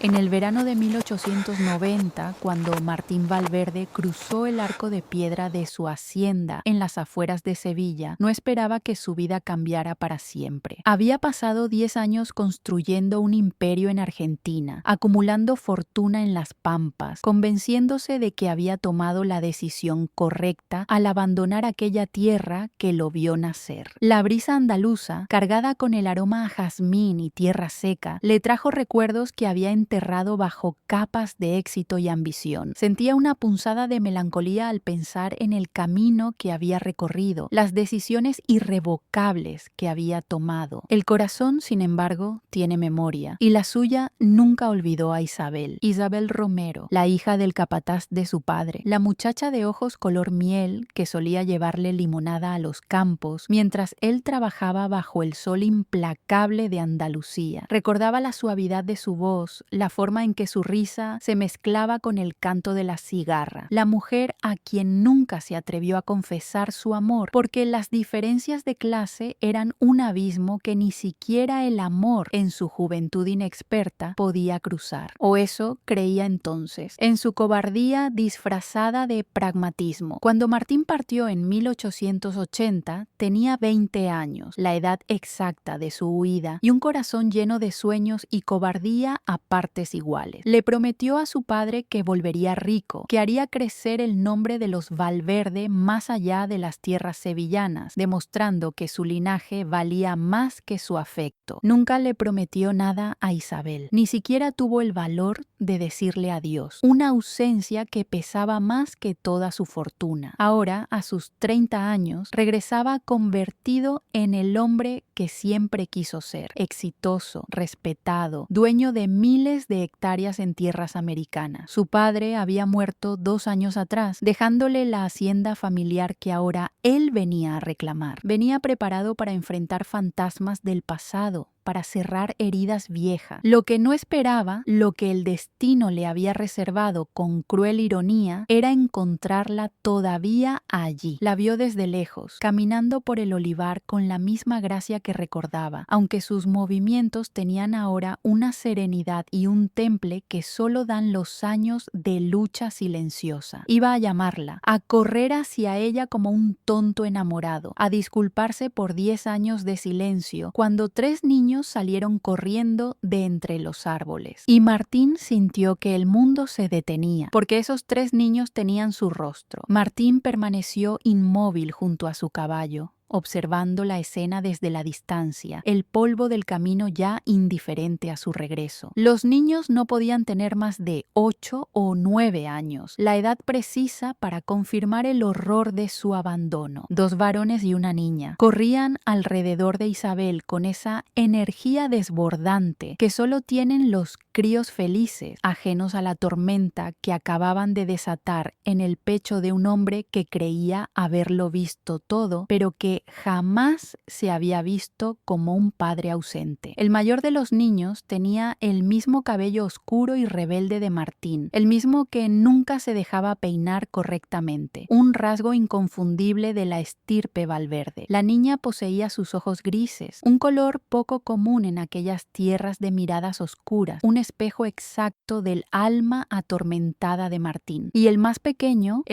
En el verano de 1890, cuando Martín Valverde cruzó el arco de piedra de su hacienda en las afueras de Sevilla, no esperaba que su vida cambiara para siempre. Había pasado 10 años construyendo un imperio en Argentina, acumulando fortuna en las Pampas, convenciéndose de que había tomado la decisión correcta al abandonar aquella tierra que lo vio nacer. La brisa andaluza, cargada con el aroma a jazmín y tierra seca, le trajo recuerdos que había enterrado bajo capas de éxito y ambición. Sentía una punzada de melancolía al pensar en el camino que había recorrido, las decisiones irrevocables que había tomado. El corazón, sin embargo, tiene memoria, y la suya nunca olvidó a Isabel. Isabel Romero, la hija del capataz de su padre, la muchacha de ojos color miel que solía llevarle limonada a los campos mientras él trabajaba bajo el sol implacable de Andalucía. Recordaba la suavidad de su voz, la forma en que su risa se mezclaba con el canto de la cigarra. La mujer a quien nunca se atrevió a confesar su amor, porque las diferencias de clase eran un abismo que ni siquiera el amor, en su juventud inexperta, podía cruzar. O eso creía entonces, en su cobardía disfrazada de pragmatismo. Cuando Martín partió en 1880, tenía 20 años, la edad exacta de su huida, y un corazón lleno de sueños y cobardía a partes iguales. Le prometió a su padre que volvería rico, que haría crecer el nombre de los Valverde más allá de las tierras sevillanas, demostrando que su linaje valía más que su afecto. Nunca le prometió nada a Isabel, ni siquiera tuvo el valor de decirle adiós, una ausencia que pesaba más que toda su fortuna. Ahora, a sus 30 años, regresaba convertido en el hombre que siempre quiso ser, exitoso, respetado, dueño de miles de hectáreas en tierras americanas. Su padre había muerto 2 años atrás, dejándole la hacienda familiar que ahora él venía a reclamar. Venía preparado para enfrentar fantasmas del pasado, para cerrar heridas viejas. Lo que no esperaba, lo que el destino le había reservado con cruel ironía, era encontrarla todavía allí. La vio desde lejos, caminando por el olivar con la misma gracia que recordaba, aunque sus movimientos tenían ahora una serenidad y un temple que solo dan los años de lucha silenciosa. Iba a llamarla, a correr hacia ella como un tonto enamorado, a disculparse por 10 años de silencio, cuando 3 niños salieron corriendo de entre los árboles. Y Martín sintió que el mundo se detenía, porque esos 3 niños tenían su rostro. Martín permaneció inmóvil junto a su caballo, observando la escena desde la distancia, el polvo del camino ya indiferente a su regreso. Los niños no podían tener más de 8 o 9 años, la edad precisa para confirmar el horror de su abandono. 2 varones y una niña corrían alrededor de Isabel con esa energía desbordante que solo tienen los críos felices, ajenos a la tormenta que acababan de desatar en el pecho de un hombre que creía haberlo visto todo, pero que jamás se había visto como un padre ausente. El mayor de los niños tenía el mismo cabello oscuro y rebelde de Martín, el mismo que nunca se dejaba peinar correctamente, un rasgo inconfundible de la estirpe Valverde. La niña poseía sus ojos grises, un color poco común en aquellas tierras de miradas oscuras, un espejo exacto del alma atormentada de Martín. Y el más pequeño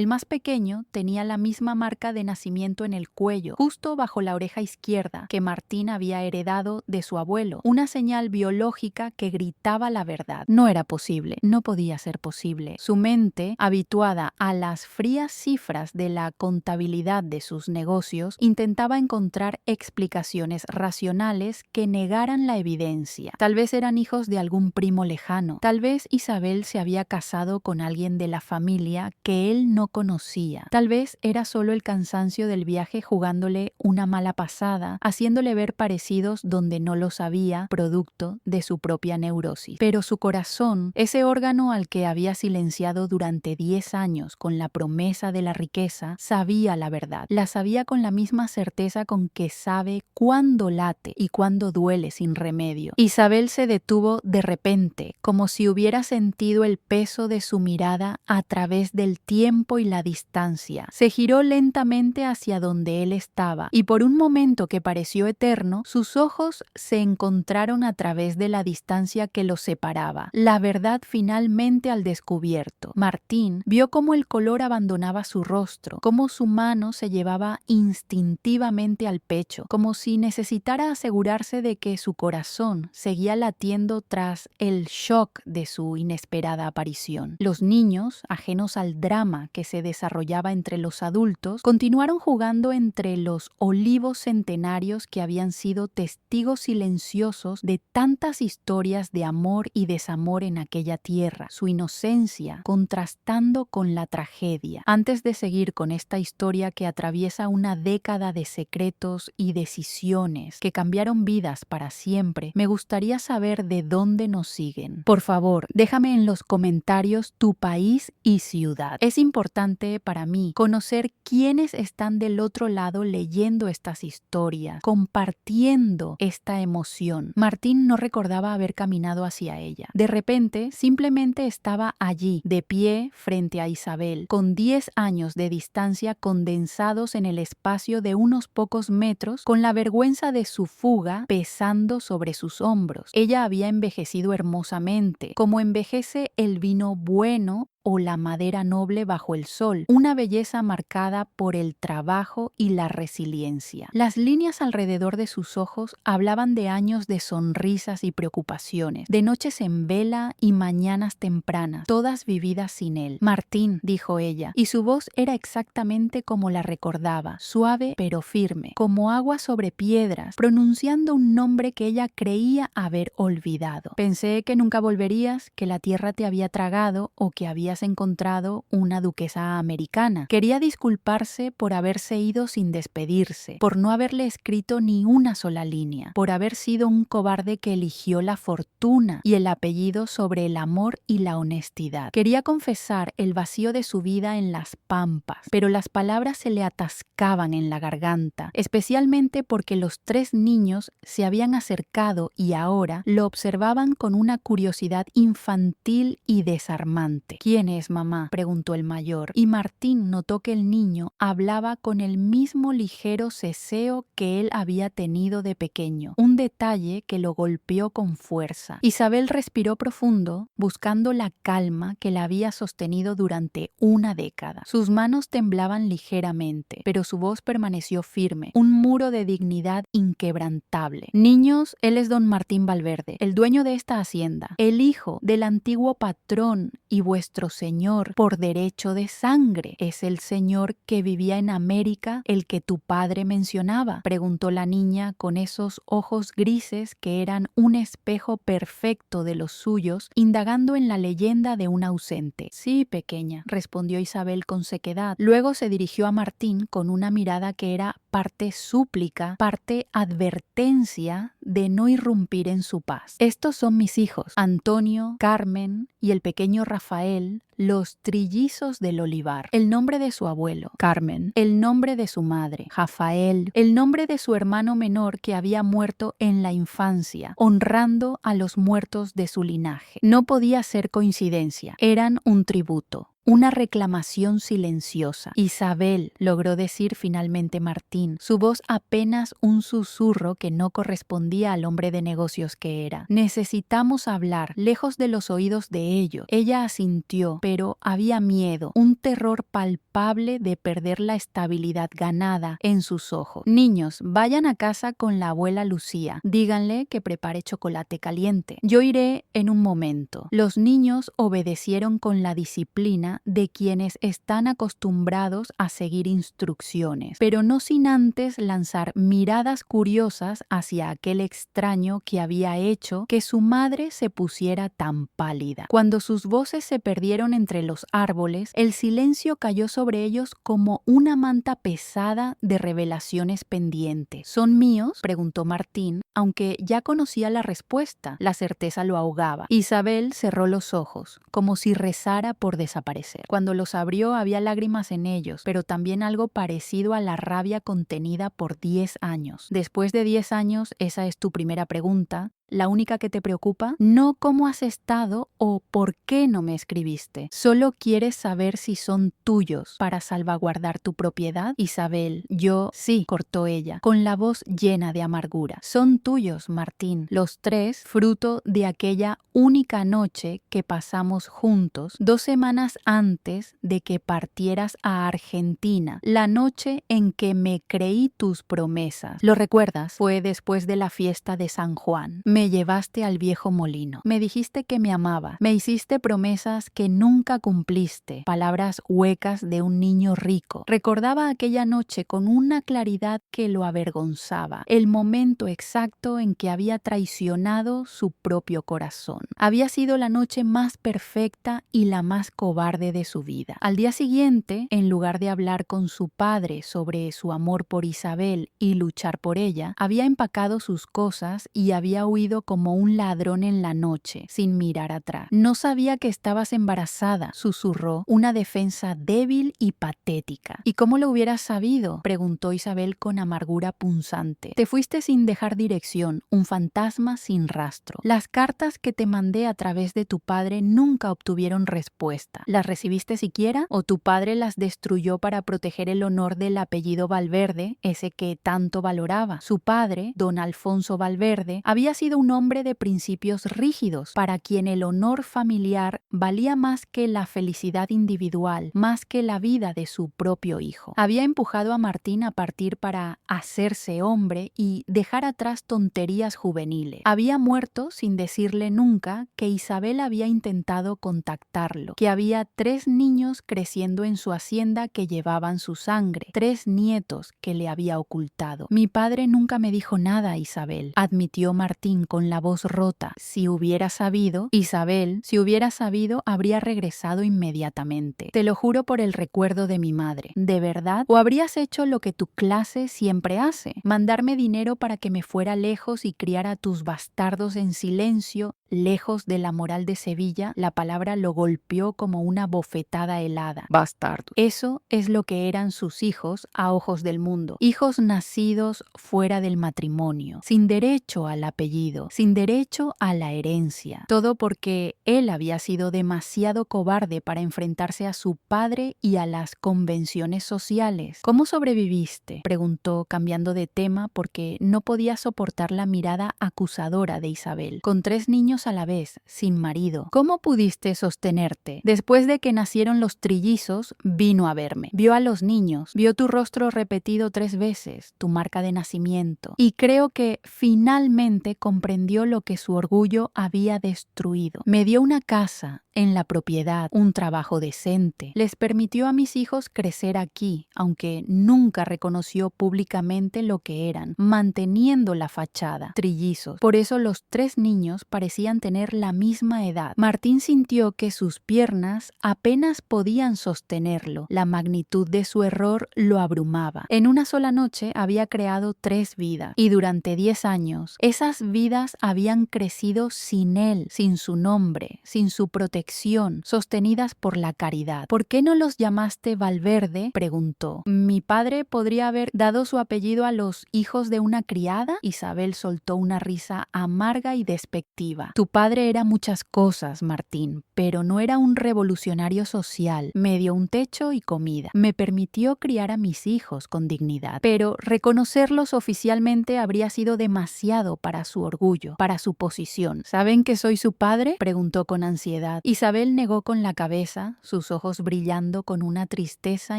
tenía la misma marca de nacimiento en el cuello, justo bajo la oreja izquierda, que Martín había heredado de su abuelo, una señal biológica que gritaba la verdad. No era posible, no podía ser posible. Su mente, habituada a las frías cifras de la contabilidad de sus negocios, intentaba encontrar explicaciones racionales que negaran la evidencia. Tal vez eran hijos de algún primo lejano, tal vez Isabel se había casado con alguien de la familia que él no conocía, tal vez era solo el cansancio del viaje jugándole una mala pasada, haciéndole ver parecidos donde no los había, producto de su propia neurosis. Pero su corazón, ese órgano al que había silenciado durante 10 años con la promesa de la riqueza, sabía la verdad. La sabía con la misma certeza con que sabe cuándo late y cuándo duele sin remedio. Isabel se detuvo de repente, como si hubiera sentido el peso de su mirada a través del tiempo y la distancia. Se giró lentamente hacia donde él estaba, pasaba, y por un momento que pareció eterno, sus ojos se encontraron a través de la distancia que los separaba. La verdad finalmente al descubierto. Martín vio cómo el color abandonaba su rostro, cómo su mano se llevaba instintivamente al pecho, como si necesitara asegurarse de que su corazón seguía latiendo tras el shock de su inesperada aparición. Los niños, ajenos al drama que se desarrollaba entre los adultos, continuaron jugando entre los olivos centenarios que habían sido testigos silenciosos de tantas historias de amor y desamor en aquella tierra, su inocencia contrastando con la tragedia. Antes de seguir con esta historia que atraviesa una década de secretos y decisiones que cambiaron vidas para siempre, me gustaría saber de dónde nos siguen. Por favor, déjame en los comentarios tu país y ciudad. Es importante para mí conocer quiénes están del otro lado leyendo estas historias, compartiendo esta emoción. Martín no recordaba haber caminado hacia ella. De repente, simplemente estaba allí, de pie frente a Isabel, con 10 años de distancia condensados en el espacio de unos pocos metros, con la vergüenza de su fuga pesando sobre sus hombros. Ella había envejecido hermosamente, como envejece el vino bueno o la madera noble bajo el sol, una belleza marcada por el trabajo y la resiliencia. Las líneas alrededor de sus ojos hablaban de años de sonrisas y preocupaciones, de noches en vela y mañanas tempranas, todas vividas sin él. Martín, dijo ella, y su voz era exactamente como la recordaba, suave pero firme, como agua sobre piedras, pronunciando un nombre que ella creía haber olvidado. Pensé que nunca volverías, que la tierra te había tragado o que habías encontrado una duquesa americana. Quería disculparse por haberse ido sin despedirse, por no haberle escrito ni una sola línea, por haber sido un cobarde que eligió la fortuna y el apellido sobre el amor y la honestidad. Quería confesar el vacío de su vida en las pampas, pero las palabras se le atascaban en la garganta, especialmente porque los 3 niños se habían acercado y ahora lo observaban con una curiosidad infantil y desarmante. ¿Quién es, mamá?, preguntó el mayor, y Martín notó que el niño hablaba con el mismo ligero ceseo que él había tenido de pequeño, un detalle que lo golpeó con fuerza. Isabel respiró profundo, buscando la calma que la había sostenido durante una década. Sus manos temblaban ligeramente, pero su voz permaneció firme, un muro de dignidad inquebrantable. Niños, él es don Martín Valverde, el dueño de esta hacienda, el hijo del antiguo patrón y vuestro señor por derecho de sangre. ¿Es el señor que vivía en América el que tu padre mencionaba?, preguntó la niña con esos ojos grises que eran un espejo perfecto de los suyos, indagando en la leyenda de un ausente. Sí, pequeña, respondió Isabel con sequedad. Luego se dirigió a Martín con una mirada que era parte súplica, parte advertencia de no irrumpir en su paz. Estos son mis hijos, Antonio, Carmen y el pequeño Rafael, los trillizos del olivar. El nombre de su abuelo, Carmen, el nombre de su madre, Rafael, el nombre de su hermano menor que había muerto en la infancia, honrando a los muertos de su linaje. No podía ser coincidencia, eran un tributo. Una reclamación silenciosa. Isabel, logró decir finalmente Martín, su voz apenas un susurro que no correspondía al hombre de negocios que era. Necesitamos hablar, lejos de los oídos de ellos. Ella asintió, pero había miedo, un terror palpable de perder la estabilidad ganada en sus ojos. Niños, vayan a casa con la abuela Lucía. Díganle que prepare chocolate caliente. Yo iré en un momento. Los niños obedecieron con la disciplina de quienes están acostumbrados a seguir instrucciones, pero no sin antes lanzar miradas curiosas hacia aquel extraño que había hecho que su madre se pusiera tan pálida. Cuando sus voces se perdieron entre los árboles, el silencio cayó sobre ellos como una manta pesada de revelaciones pendientes. ¿Son míos?, preguntó Martín, aunque ya conocía la respuesta. La certeza lo ahogaba. Isabel cerró los ojos, como si rezara por desaparecer. Cuando los abrió había lágrimas en ellos, pero también algo parecido a la rabia contenida por 10 años. Después de 10 años, esa es tu primera pregunta, ¿La única que te preocupa? No cómo has estado o por qué no me escribiste. Solo quieres saber si son tuyos para salvaguardar tu propiedad. Isabel, sí, cortó ella, con la voz llena de amargura. Son tuyos, Martín, los tres, fruto de aquella única noche que pasamos juntos 2 semanas antes de que partieras a Argentina, la noche en que me creí tus promesas. ¿Lo recuerdas? Fue después de la fiesta de San Juan. Me llevaste al viejo molino. Me dijiste que me amabas. Me hiciste promesas que nunca cumpliste. Palabras huecas de un niño rico. Recordaba aquella noche con una claridad que lo avergonzaba. El momento exacto en que había traicionado su propio corazón. Había sido la noche más perfecta y la más cobarde de su vida. Al día siguiente, en lugar de hablar con su padre sobre su amor por Isabel y luchar por ella, había empacado sus cosas y había huido como un ladrón en la noche, sin mirar atrás. No sabía que estabas embarazada, susurró, una defensa débil y patética. ¿Y cómo lo hubieras sabido?, preguntó Isabel con amargura punzante. Te fuiste sin dejar dirección, un fantasma sin rastro. Las cartas que te mandé a través de tu padre nunca obtuvieron respuesta. ¿Las recibiste siquiera? ¿O tu padre las destruyó para proteger el honor del apellido Valverde, ese que tanto valoraba? Su padre, don Alfonso Valverde, había sido un hombre de principios rígidos, para quien el honor familiar valía más que la felicidad individual, más que la vida de su propio hijo. Había empujado a Martín a partir para hacerse hombre y dejar atrás tonterías juveniles. Había muerto sin decirle nunca que Isabel había intentado contactarlo, que había 3 niños creciendo en su hacienda que llevaban su sangre, 3 nietos que le había ocultado. Mi padre nunca me dijo nada, Isabel, admitió Martín con la voz rota. Si hubiera sabido, Isabel, si hubiera sabido, habría regresado inmediatamente. Te lo juro por el recuerdo de mi madre. ¿De verdad? ¿O habrías hecho lo que tu clase siempre hace? Mandarme dinero para que me fuera lejos y criara a tus bastardos en silencio, lejos de la moral de Sevilla. La palabra lo golpeó como una bofetada helada. Bastardo. Eso es lo que eran sus hijos a ojos del mundo. Hijos nacidos fuera del matrimonio, sin derecho al apellido, sin derecho a la herencia. Todo porque él había sido demasiado cobarde para enfrentarse a su padre y a las convenciones sociales. ¿Cómo sobreviviste?, preguntó, cambiando de tema porque no podía soportar la mirada acusadora de Isabel. Con 3 niños a la vez, sin marido. ¿Cómo pudiste sostenerte? Después de que nacieron los trillizos, vino a verme. Vio a los niños, vio tu rostro repetido 3 veces, tu marca de nacimiento. Y creo que finalmente comprendió lo que su orgullo había destruido. Me dio una casa en la propiedad, un trabajo decente. Les permitió a mis hijos crecer aquí, aunque nunca reconoció públicamente lo que eran, manteniendo la fachada. Trillizos. Por eso los 3 niños parecían tener la misma edad. Martín sintió que sus piernas apenas podían sostenerlo. La magnitud de su error lo abrumaba. En una sola noche había creado 3 vidas, y durante 10 años, esas vidas habían crecido sin él, sin su nombre, sin su protección, sostenidas por la caridad. ¿Por qué no los llamaste Valverde?, preguntó. ¿Mi padre podría haber dado su apellido a los hijos de una criada? Isabel soltó una risa amarga y despectiva. Tu padre era muchas cosas, Martín, pero no era un revolucionario social. Me dio un techo y comida. Me permitió criar a mis hijos con dignidad. Pero reconocerlos oficialmente habría sido demasiado para su orgullo, para su posición. ¿Saben que soy su padre?, preguntó con ansiedad. Isabel negó con la cabeza, sus ojos brillando con una tristeza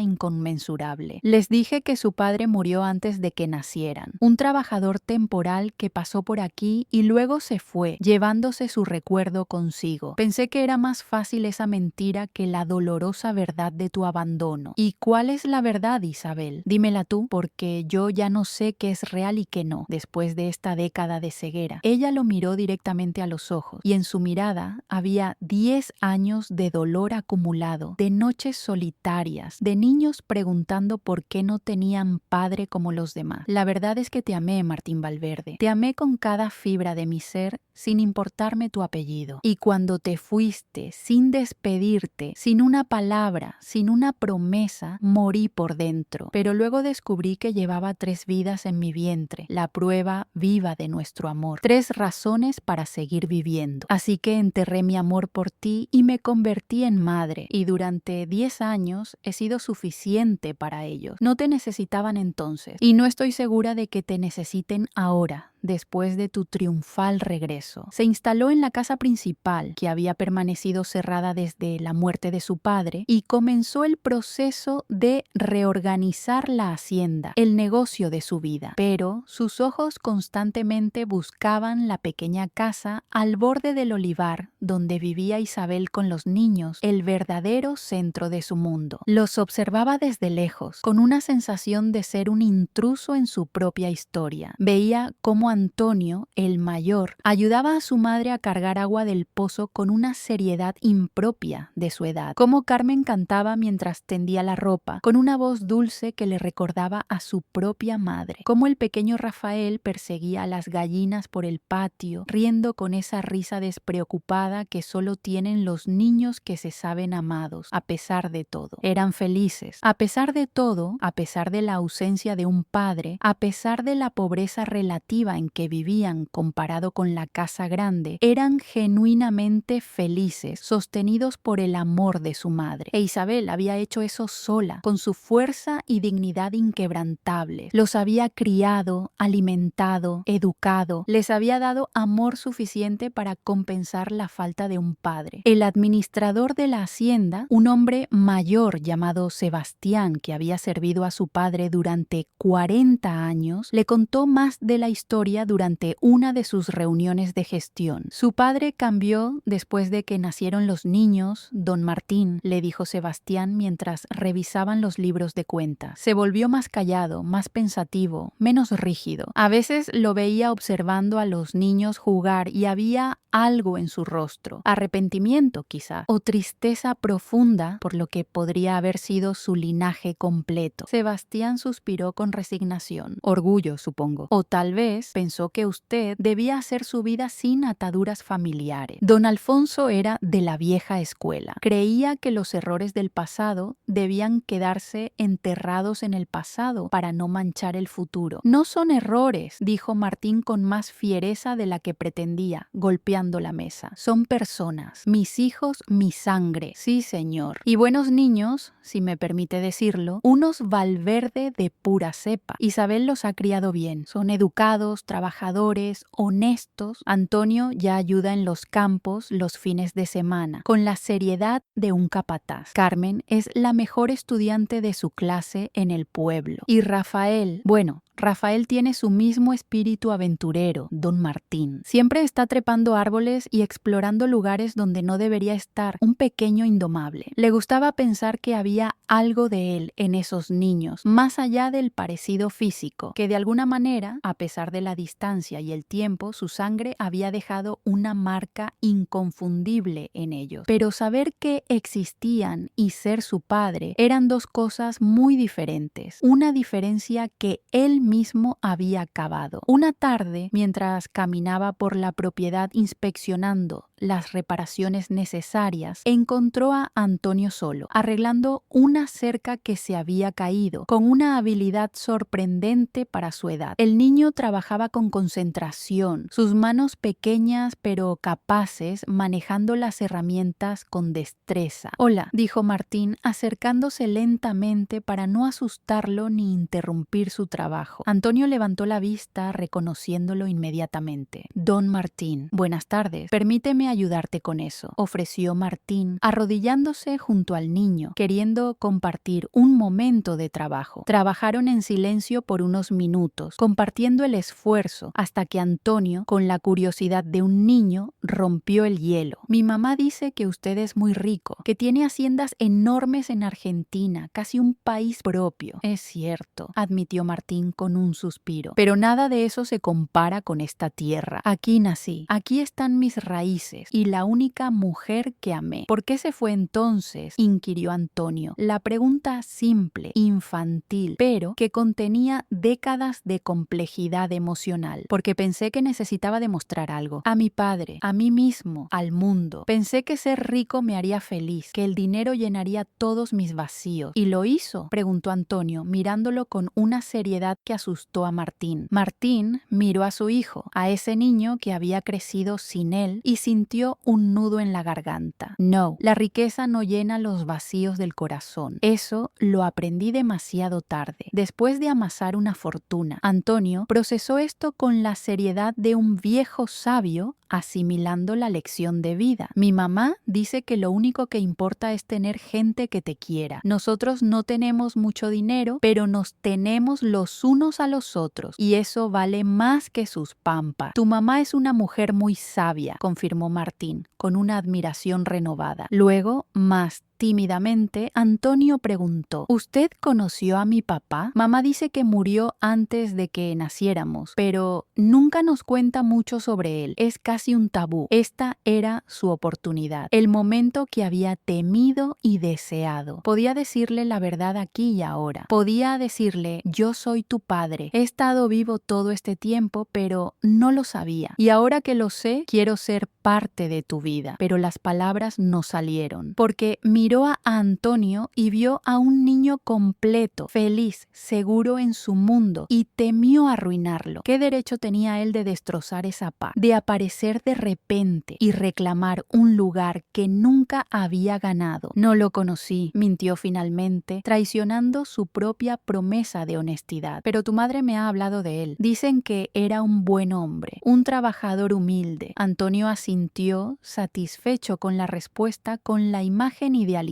inconmensurable. Les dije que su padre murió antes de que nacieran. Un trabajador temporal que pasó por aquí y luego se fue, llevándose su recuerdo consigo. Pensé que era más fácil esa mentira que la dolorosa verdad de tu abandono. ¿Y cuál es la verdad, Isabel? Dímela tú, porque yo ya no sé qué es real y qué no, después de esta década de ceguera. Ella lo miró directamente a los ojos, y en su mirada había 10 años de dolor acumulado, de noches solitarias, de niños preguntando por qué no tenían padre como los demás. La verdad es que te amé, Martín Valverde. Te amé con cada fibra de mi ser, sin importar importarme tu apellido. Y cuando te fuiste, sin despedirte, sin una palabra, sin una promesa, morí por dentro. Pero luego descubrí que llevaba 3 vidas en mi vientre, la prueba viva de nuestro amor. 3 razones para seguir viviendo. Así que enterré mi amor por ti y me convertí en madre. Y durante 10 años he sido suficiente para ellos. No te necesitaban entonces. Y no estoy segura de que te necesiten ahora, después de tu triunfal regreso. Se instaló en la casa principal, que había permanecido cerrada desde la muerte de su padre, y comenzó el proceso de reorganizar la hacienda, el negocio de su vida. Pero sus ojos constantemente buscaban la pequeña casa al borde del olivar, donde vivía Isabel con los niños, el verdadero centro de su mundo. Los observaba desde lejos, con una sensación de ser un intruso en su propia historia. Veía cómo Antonio, el mayor, ayudaba a su madre a cargar agua del pozo con una seriedad impropia de su edad. Cómo Carmen cantaba mientras tendía la ropa, con una voz dulce que le recordaba a su propia madre. Cómo el pequeño Rafael perseguía a las gallinas por el patio, riendo con esa risa despreocupada que solo tienen los niños que se saben amados, a pesar de todo. Eran felices. A pesar de todo, a pesar de la ausencia de un padre, a pesar de la pobreza relativa en que vivían comparado con la casa grande, eran genuinamente felices, sostenidos por el amor de su madre. E Isabel había hecho eso sola, con su fuerza y dignidad inquebrantables. Los había criado, alimentado, educado, les había dado amor suficiente para compensar la falta de un padre. El administrador de la hacienda, un hombre mayor llamado Sebastián, que había servido a su padre durante 40 años, le contó más de la historia durante una de sus reuniones de gestión. Su padre cambió después de que nacieron los niños, don Martín, le dijo Sebastián mientras revisaban los libros de cuentas. Se volvió más callado, más pensativo, menos rígido. A veces lo veía observando a los niños jugar y había algo en su rostro, arrepentimiento quizá, o tristeza profunda por lo que podría haber sido su linaje completo. Sebastián suspiró con resignación, orgullo supongo, o tal vez pensó que usted debía hacer su vida sin ataduras familiares. Don Alfonso era de la vieja escuela. Creía que los errores del pasado debían quedarse enterrados en el pasado para no manchar el futuro. No son errores, dijo Martín con más fiereza de la que pretendía, golpeando la mesa. Son personas, mis hijos, mi sangre. Sí, señor. Y buenos niños, si me permite decirlo, unos Valverde de pura cepa. Isabel los ha criado bien. Son educados, trabajadores, honestos. Antonio ya ayuda en los campos los fines de semana, con la seriedad de un capataz. Carmen es la mejor estudiante de su clase en el pueblo. Y Rafael, bueno, Rafael tiene su mismo espíritu aventurero, don Martín. Siempre está trepando árboles y explorando lugares donde no debería estar, un pequeño indomable. Le gustaba pensar que había algo de él en esos niños, más allá del parecido físico, que de alguna manera, a pesar de la distancia y el tiempo, su sangre había dejado una marca inconfundible en ellos. Pero saber que existían y ser su padre eran dos cosas muy diferentes, una diferencia que él mismo había cavado. Una tarde, mientras caminaba por la propiedad inspeccionando las reparaciones necesarias, encontró a Antonio solo, arreglando una cerca que se había caído, con una habilidad sorprendente para su edad. El niño trabajaba con concentración, sus manos pequeñas pero capaces, manejando las herramientas con destreza. «Hola», dijo Martín, acercándose lentamente para no asustarlo ni interrumpir su trabajo. Antonio levantó la vista, reconociéndolo inmediatamente. «Don Martín, buenas tardes. Permíteme ayudarte con eso», ofreció Martín, arrodillándose junto al niño, queriendo compartir un momento de trabajo. Trabajaron en silencio por unos minutos, compartiendo el esfuerzo, hasta que Antonio, con la curiosidad de un niño, rompió el hielo. «Mi mamá dice que usted es muy rico, que tiene haciendas enormes en Argentina, casi un país propio». «Es cierto», admitió Martín con un suspiro, «pero nada de eso se compara con esta tierra. Aquí nací, aquí están mis raíces. padres y la única mujer que amé. ¿Por qué se fue entonces?, inquirió Antonio. La pregunta simple, infantil, pero que contenía décadas de complejidad emocional. Porque pensé que necesitaba demostrar algo. A mi padre, a mí mismo, al mundo. Pensé que ser rico me haría feliz, que el dinero llenaría todos mis vacíos. ¿Y lo hizo?, preguntó Antonio, mirándolo con una seriedad que asustó a Martín. Martín miró a su hijo, a ese niño que había crecido sin él, y sintió un nudo en la garganta. No, la riqueza no llena los vacíos del corazón. Eso lo aprendí demasiado tarde. Después de amasar una fortuna, Antonio procesó esto con la seriedad de un viejo sabio, asimilando la lección de vida. Mi mamá dice que lo único que importa es tener gente que te quiera. Nosotros no tenemos mucho dinero, pero nos tenemos los unos a los otros, y eso vale más que sus pampas. Tu mamá es una mujer muy sabia, confirmó Martín, con una admiración renovada. Luego, más tímidamente, Antonio preguntó: ¿Usted conoció a mi papá? Mamá dice que murió antes de que naciéramos, pero nunca nos cuenta mucho sobre él. Es casi un tabú. Esta era su oportunidad, el momento que había temido y deseado. Podía decirle la verdad aquí y ahora. Podía decirle: yo soy tu padre. He estado vivo todo este tiempo, pero no lo sabía. Y ahora que lo sé, quiero ser parte de tu vida. Pero las palabras no salieron, porque miró a Antonio y vio a un niño completo, feliz, seguro en su mundo, y temió arruinarlo. ¿Qué derecho tenía él de destrozar esa paz, de aparecer de repente y reclamar un lugar que nunca había ganado? No lo conocí, mintió finalmente, traicionando su propia promesa de honestidad. Pero tu madre me ha hablado de él. Dicen que era un buen hombre, un trabajador humilde. Antonio asintió, satisfecho con la respuesta, con la imagen idealizada.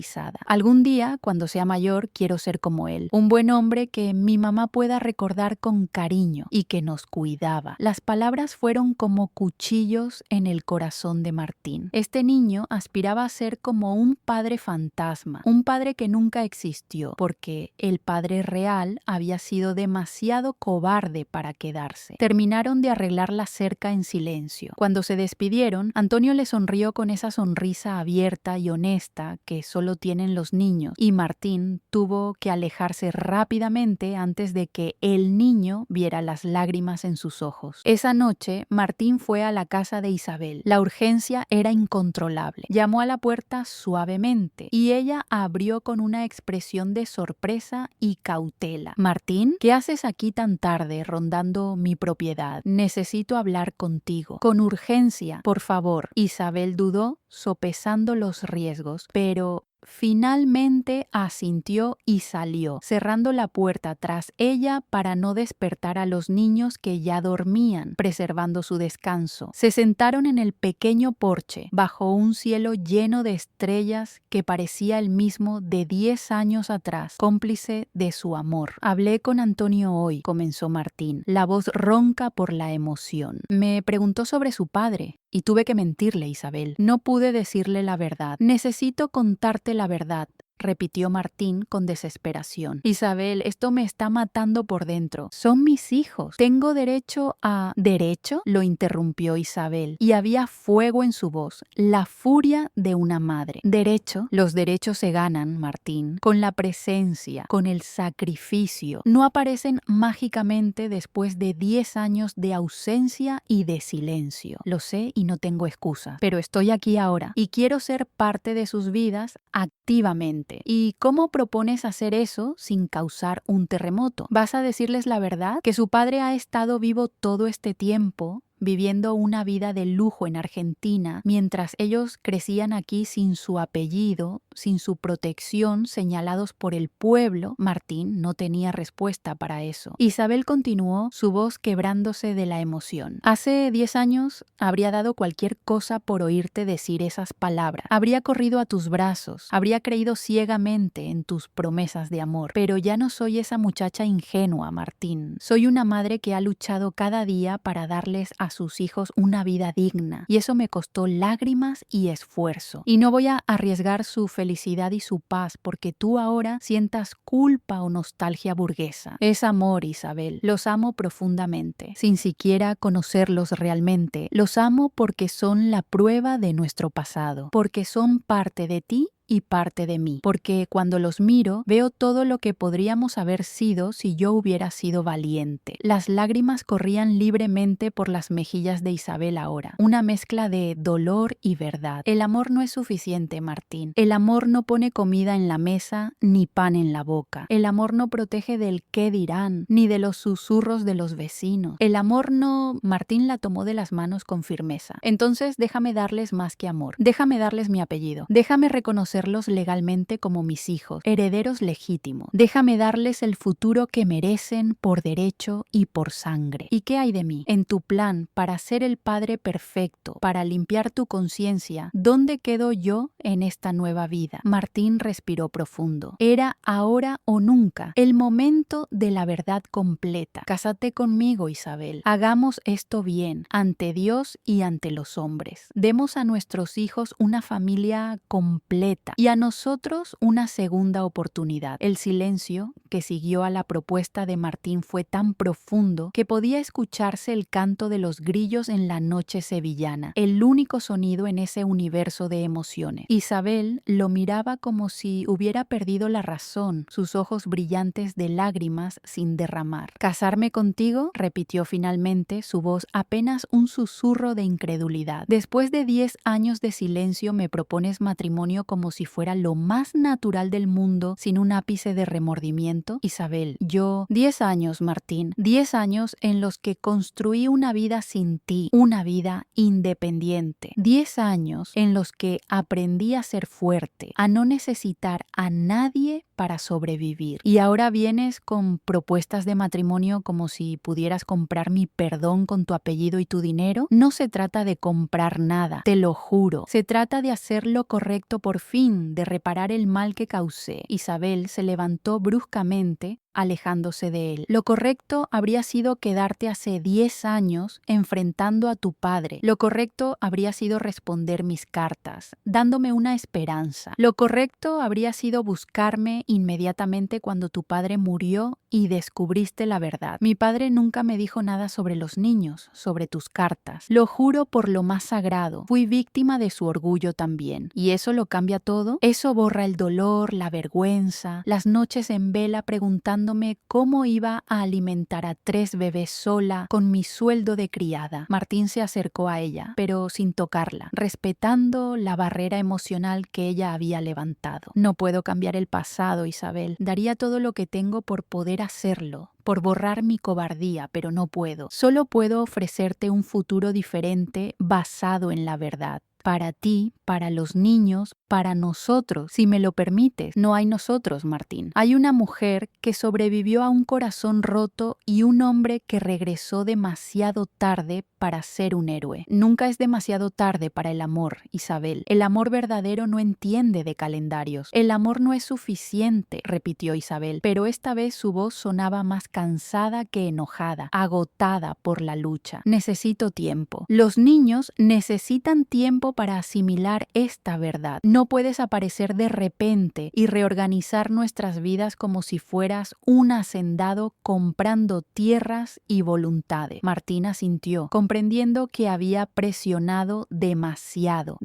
Algún día, cuando sea mayor, quiero ser como él. Un buen hombre que mi mamá pueda recordar con cariño y que nos cuidaba. Las palabras fueron como cuchillos en el corazón de Martín. Este niño aspiraba a ser como un padre fantasma, un padre que nunca existió, porque el padre real había sido demasiado cobarde para quedarse. Terminaron de arreglar la cerca en silencio. Cuando se despidieron, Antonio le sonrió con esa sonrisa abierta y honesta que solo tienen los niños, y Martín tuvo que alejarse rápidamente antes de que el niño viera las lágrimas en sus ojos. Esa noche, Martín fue a la casa de Isabel. La urgencia era incontrolable. Llamó a la puerta suavemente y ella abrió con una expresión de sorpresa y cautela. Martín, ¿qué haces aquí tan tarde rondando mi propiedad? Necesito hablar contigo. Con urgencia, por favor. Isabel dudó, sopesando los riesgos, pero finalmente asintió y salió, cerrando la puerta tras ella para no despertar a los niños que ya dormían, preservando su descanso. Se sentaron en el pequeño porche, bajo un cielo lleno de estrellas que parecía el mismo de 10 años atrás, cómplice de su amor. Hablé con Antonio hoy, comenzó Martín, la voz ronca por la emoción. Me preguntó sobre su padre. Y tuve que mentirle, Isabel. No pude decirle la verdad. Necesito contarte la verdad, repitió Martín con desesperación. Isabel, esto me está matando por dentro. Son mis hijos. Tengo derecho a... ¿Derecho?, lo interrumpió Isabel, y había fuego en su voz, la furia de una madre. ¿Derecho? Los derechos se ganan, Martín, con la presencia, con el sacrificio. No aparecen mágicamente después de 10 años de ausencia y de silencio. Lo sé y no tengo excusas, pero estoy aquí ahora y quiero ser parte de sus vidas activamente. ¿Y cómo propones hacer eso sin causar un terremoto? ¿Vas a decirles la verdad? ¿Que su padre ha estado vivo todo este tiempo, viviendo una vida de lujo en Argentina, mientras ellos crecían aquí sin su apellido, sin su protección, señalados por el pueblo? Martín no tenía respuesta para eso. Isabel continuó, su voz quebrándose de la emoción. Hace 10 años habría dado cualquier cosa por oírte decir esas palabras. Habría corrido a tus brazos, habría creído ciegamente en tus promesas de amor. Pero ya no soy esa muchacha ingenua, Martín. Soy una madre que ha luchado cada día para darles a a sus hijos una vida digna, y eso me costó lágrimas y esfuerzo. Y no voy a arriesgar su felicidad y su paz porque tú ahora sientas culpa o nostalgia burguesa. Es amor, Isabel. Los amo profundamente, sin siquiera conocerlos realmente. Los amo porque son la prueba de nuestro pasado, porque son parte de ti y parte de mí, porque cuando los miro veo todo lo que podríamos haber sido si yo hubiera sido valiente. Las lágrimas corrían libremente por las mejillas de Isabel ahora, una mezcla de dolor y verdad. El amor no es suficiente, Martín. El amor no pone comida en la mesa ni pan en la boca. El amor no protege del qué dirán, ni de los susurros de los vecinos. El amor no... Martín la tomó de las manos con firmeza. Entonces déjame darles más que amor. Déjame darles mi apellido. Déjame reconocerlos legalmente como mis hijos, herederos legítimos. Déjame darles el futuro que merecen por derecho y por sangre. ¿Y qué hay de mí? En tu plan para ser el padre perfecto, para limpiar tu conciencia, ¿dónde quedo yo en esta nueva vida? Martín respiró profundo. Era ahora o nunca, el momento de la verdad completa. Cásate conmigo, Isabel. Hagamos esto bien, ante Dios y ante los hombres. Demos a nuestros hijos una familia completa y a nosotros una segunda oportunidad. El silencio que siguió a la propuesta de Martín fue tan profundo que podía escucharse el canto de los grillos en la noche sevillana, el único sonido en ese universo de emociones. Isabel lo miraba como si hubiera perdido la razón, sus ojos brillantes de lágrimas sin derramar. ¿Casarme contigo?, repitió finalmente, su voz apenas un susurro de incredulidad. Después de 10 años de silencio me propones matrimonio como si fuera lo más natural del mundo, sin un ápice de remordimiento. Isabel, 10 años, Martín, 10 años en los que construí una vida sin ti, una vida independiente, 10 años en los que aprendí a ser fuerte, a no necesitar a nadie para sobrevivir. Y ahora vienes con propuestas de matrimonio como si pudieras comprar mi perdón con tu apellido y tu dinero. No se trata de comprar nada, te lo juro. Se trata de hacer lo correcto por fin, de reparar el mal que causé. Isabel se levantó bruscamente, alejándose de él. Lo correcto habría sido quedarte hace 10 años enfrentando a tu padre. Lo correcto habría sido responder mis cartas, dándome una esperanza. Lo correcto habría sido buscarme inmediatamente cuando tu padre murió y descubriste la verdad. Mi padre nunca me dijo nada sobre los niños, sobre tus cartas. Lo juro por lo más sagrado. Fui víctima de su orgullo también. ¿Y eso lo cambia todo? Eso borra el dolor, la vergüenza, las noches en vela preguntando cómo iba a alimentar a 3 bebés sola con mi sueldo de criada. Martín se acercó a ella, pero sin tocarla, respetando la barrera emocional que ella había levantado. No puedo cambiar el pasado, Isabel. Daría todo lo que tengo por poder hacerlo, por borrar mi cobardía, pero no puedo. Solo puedo ofrecerte un futuro diferente basado en la verdad. Para ti, para los niños, para nosotros, si me lo permites. No hay nosotros, Martín. Hay una mujer que sobrevivió a un corazón roto y un hombre que regresó demasiado tarde para ser un héroe. Nunca es demasiado tarde para el amor, Isabel. El amor verdadero no entiende de calendarios. El amor no es suficiente, repitió Isabel, pero esta vez su voz sonaba más cansada que enojada, agotada por la lucha. Necesito tiempo. Los niños necesitan tiempo para asimilar esta verdad. No puedes aparecer de repente y reorganizar nuestras vidas como si fueras un hacendado comprando tierras y voluntades. Martina sintió, comprendiendo que había presionado demasiado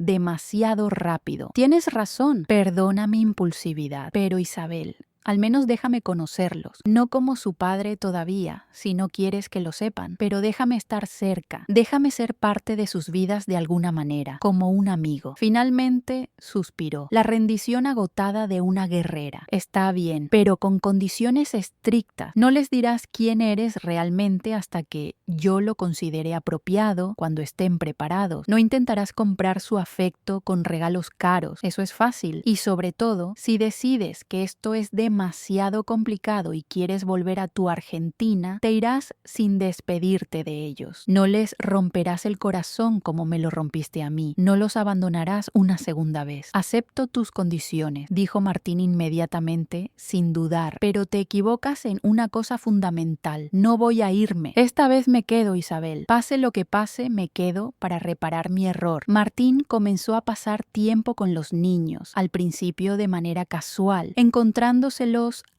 rápido. Tienes razón, perdona mi impulsividad, pero Isabel, al menos déjame conocerlos, no como su padre todavía, si no quieres que lo sepan, pero déjame estar cerca, déjame ser parte de sus vidas de alguna manera, como un amigo. Finalmente suspiró, la rendición agotada de una guerrera. Está bien, pero con condiciones estrictas. No les dirás quién eres realmente hasta que yo lo considere apropiado, cuando estén preparados. No intentarás comprar su afecto con regalos caros, eso es fácil. Y sobre todo, si decides que esto es demasiado demasiado complicado y quieres volver a tu Argentina, te irás sin despedirte de ellos. No les romperás el corazón como me lo rompiste a mí. No los abandonarás una segunda vez. Acepto tus condiciones, dijo Martín inmediatamente, sin dudar. Pero te equivocas en una cosa fundamental. No voy a irme. Esta vez me quedo, Isabel. Pase lo que pase, me quedo para reparar mi error. Martín comenzó a pasar tiempo con los niños, al principio de manera casual, encontrándoselos